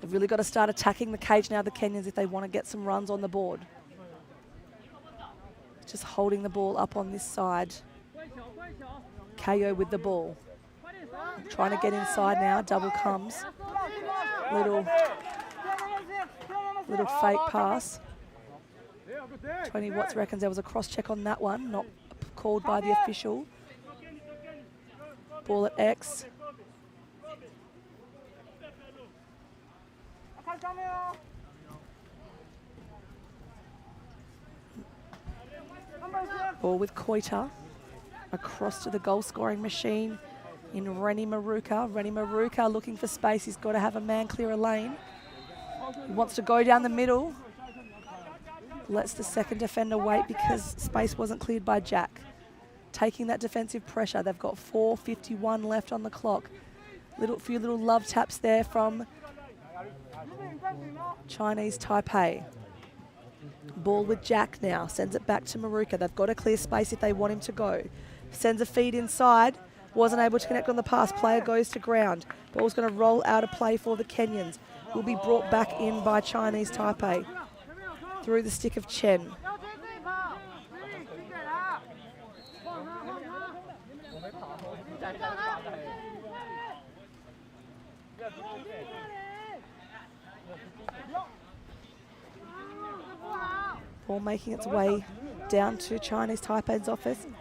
They've really got to start attacking the cage now, the Kenyans, if they want to get some runs on the board. Just holding the ball up on this side. KO with the ball. Trying to get inside now, double comes. Little fake pass. Tony Watts reckons there was a cross check on that one, not called by the official. Ball at X. Ball with Koita. Across to the goal scoring machine in Rennie Maruka. Rennie Maruka looking for space. He's got to have a man clear a lane. He wants to go down the middle. Lets the second defender wait because space wasn't cleared by Jack. Taking that defensive pressure. They've got 4:51 left on the clock. Few little love taps there from Chinese Taipei. Ball with Jack now. Sends it back to Maruka. They've got a clear space if they want him to go. Sends a feed inside. Wasn't able to connect on the pass. Player goes to ground. Ball's going to roll out of play for the Kenyans. Will be brought back in by Chinese Taipei. Through the stick of Chen. Ball making its way down to Chinese Taipei's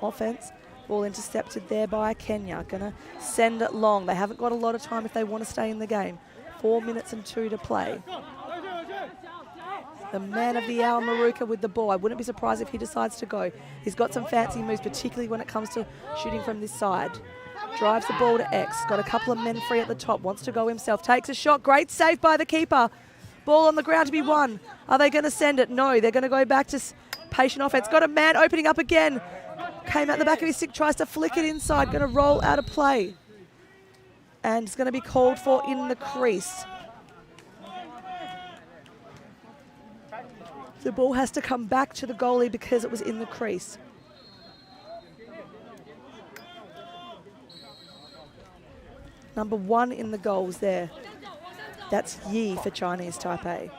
offense. Ball intercepted there by Kenya. Going to send it long. They haven't got a lot of time if they want to stay in the game. 4 minutes and 2 to play. The man of the hour, Maruka, with the ball. I wouldn't be surprised if he decides to go. He's got some fancy moves, particularly when it comes to shooting from this side. Drives the ball to X. Got a couple of men free at the top. Wants to go himself. Takes a shot. Great save by the keeper. Ball on the ground to be won. Are they going to send it? No. They're going to go back to patient offense. Got a man opening up again. Came out the back of his stick. Tries to flick it inside. Going to roll out of play. And it's going to be called for in the crease. The ball has to come back to the goalie because it was in the crease. Number 1 in the goals there. That's Yi for Chinese Taipei.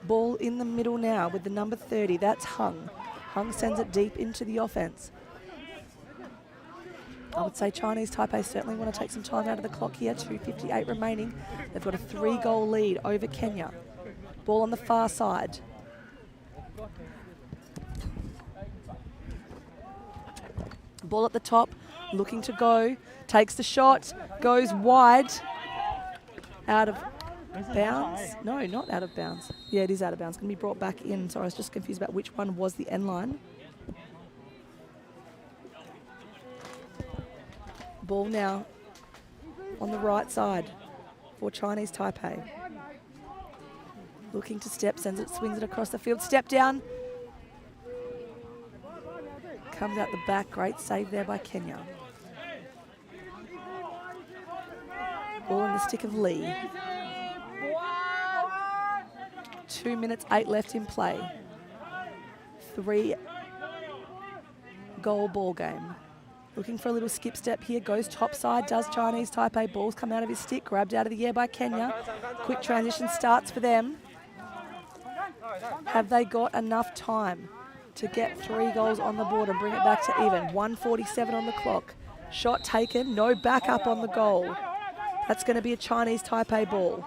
Ball in the middle now with the number 30. That's Hung. Hung sends it deep into the offense. I would say Chinese Taipei certainly want to take some time out of the clock here. 2:58 remaining. They've got a 3-goal lead over Kenya. Ball on the far side. Ball at the top, looking to go. Takes the shot, goes wide. Out of bounds. No, not out of bounds. Yeah, it is out of bounds. Going to be brought back in. Sorry, I was just confused about which one was the end line. Ball now on the right side for Chinese Taipei. Looking to step, sends it, swings it across the field. Step down. Comes out the back. Great save there by Kenya. Ball in the stick of Lee. 2 minutes, 8 left in play. 3-goal ball game. Looking for a little skip step here. Goes top side. Does Chinese Taipei. Balls come out of his stick. Grabbed out of the air by Kenya. Quick transition starts for them. Have they got enough time to get 3 goals on the board and bring it back to even. 1:47 on the clock. Shot taken, no backup on the goal. That's going to be a Chinese Taipei ball.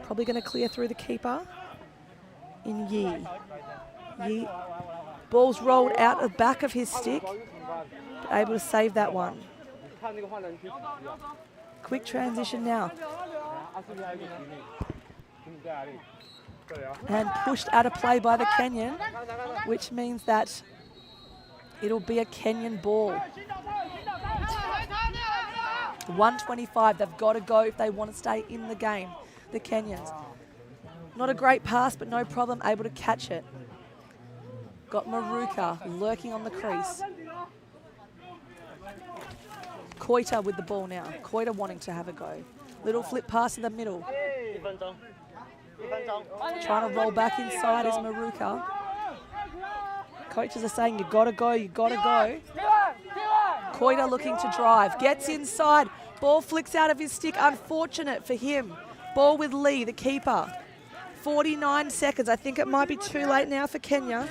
Probably going to clear through the keeper in Yi. Yi. Ball's rolled out the back of his stick, but able to save that one. Quick transition now. And pushed out of play by the Kenyan, which means that it'll be a Kenyan ball. 1:25, they've got to go if they want to stay in the game, the Kenyans. Not a great pass, but no problem, able to catch it. Got Maruka lurking on the crease. Koita with the ball now. Koita wanting to have a go. Little flip pass in the middle. Trying to roll back inside is Maruka. Coaches are saying, you gotta go, you gotta go. Koita looking to drive, gets inside. Ball flicks out of his stick, unfortunate for him. Ball with Lee, the keeper. 49 seconds, I think it might be too late now for Kenya.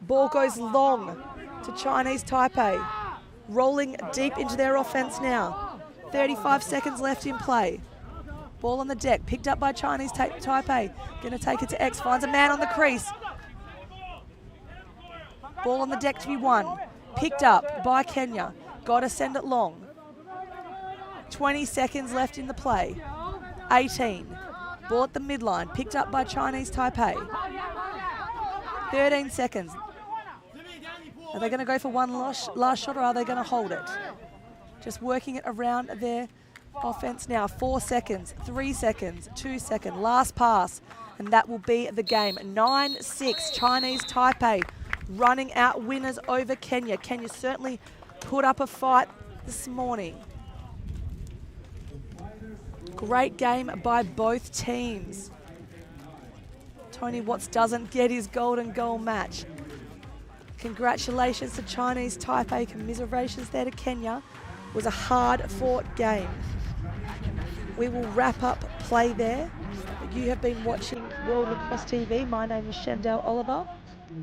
Ball goes long to Chinese Taipei. Rolling deep into their offense now. 35 seconds left in play. Ball on the deck, picked up by Chinese Taipei. Gonna take it to X, finds a man on the crease. Ball on the deck to be won. Picked up by Kenya. Gotta send it long. 20 seconds left in the play. 18. Ball at the midline, picked up by Chinese Taipei. 13 seconds. Are they going to go for one last shot, or are they going to hold it? Just working it around their offense now. 4 seconds, 3 seconds, 2 seconds. Last pass, and that will be the game. 9-6, Chinese Taipei running out winners over Kenya. Kenya certainly put up a fight this morning. Great game by both teams. Tony Watts doesn't get his golden goal match. Congratulations to Chinese Taipei. Commiserations there to Kenya. It was a hard-fought game. We will wrap up play there. You have been watching World Lacrosse TV. My name is Shendelle Oliver.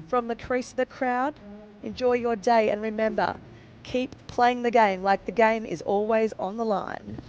From the crease of the crowd, enjoy your day, and remember, keep playing the game like the game is always on the line.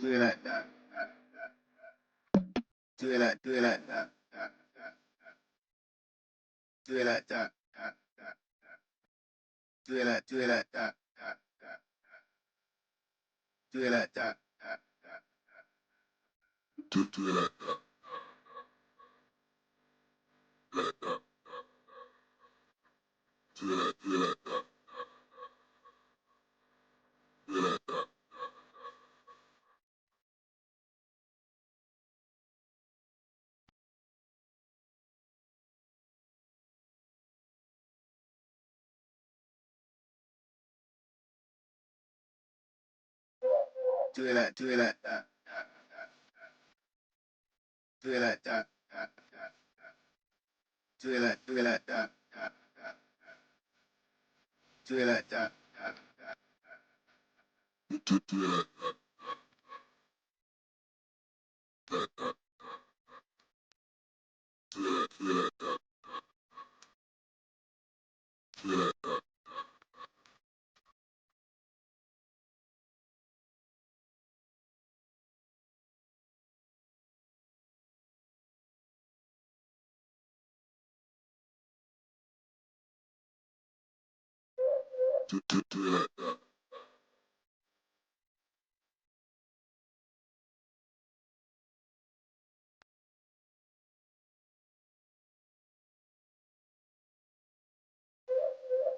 Do it like that. Do it like that. Do it like that. Do it like that. Do it like that. Do it like that. Like that. Do it like that. Do it like that. Do it like that. Do it like that. Do it like that. Do it like that. Do it like that. Do it like that. Like that. Do it like that.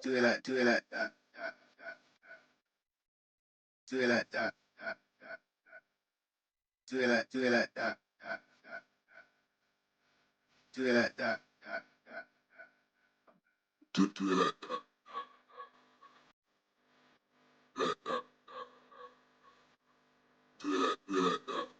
Do it like that. Do it like that. Do it like that. Do it like that. Do it like that. Do it like that. Do it like that. Like that. Do it like that.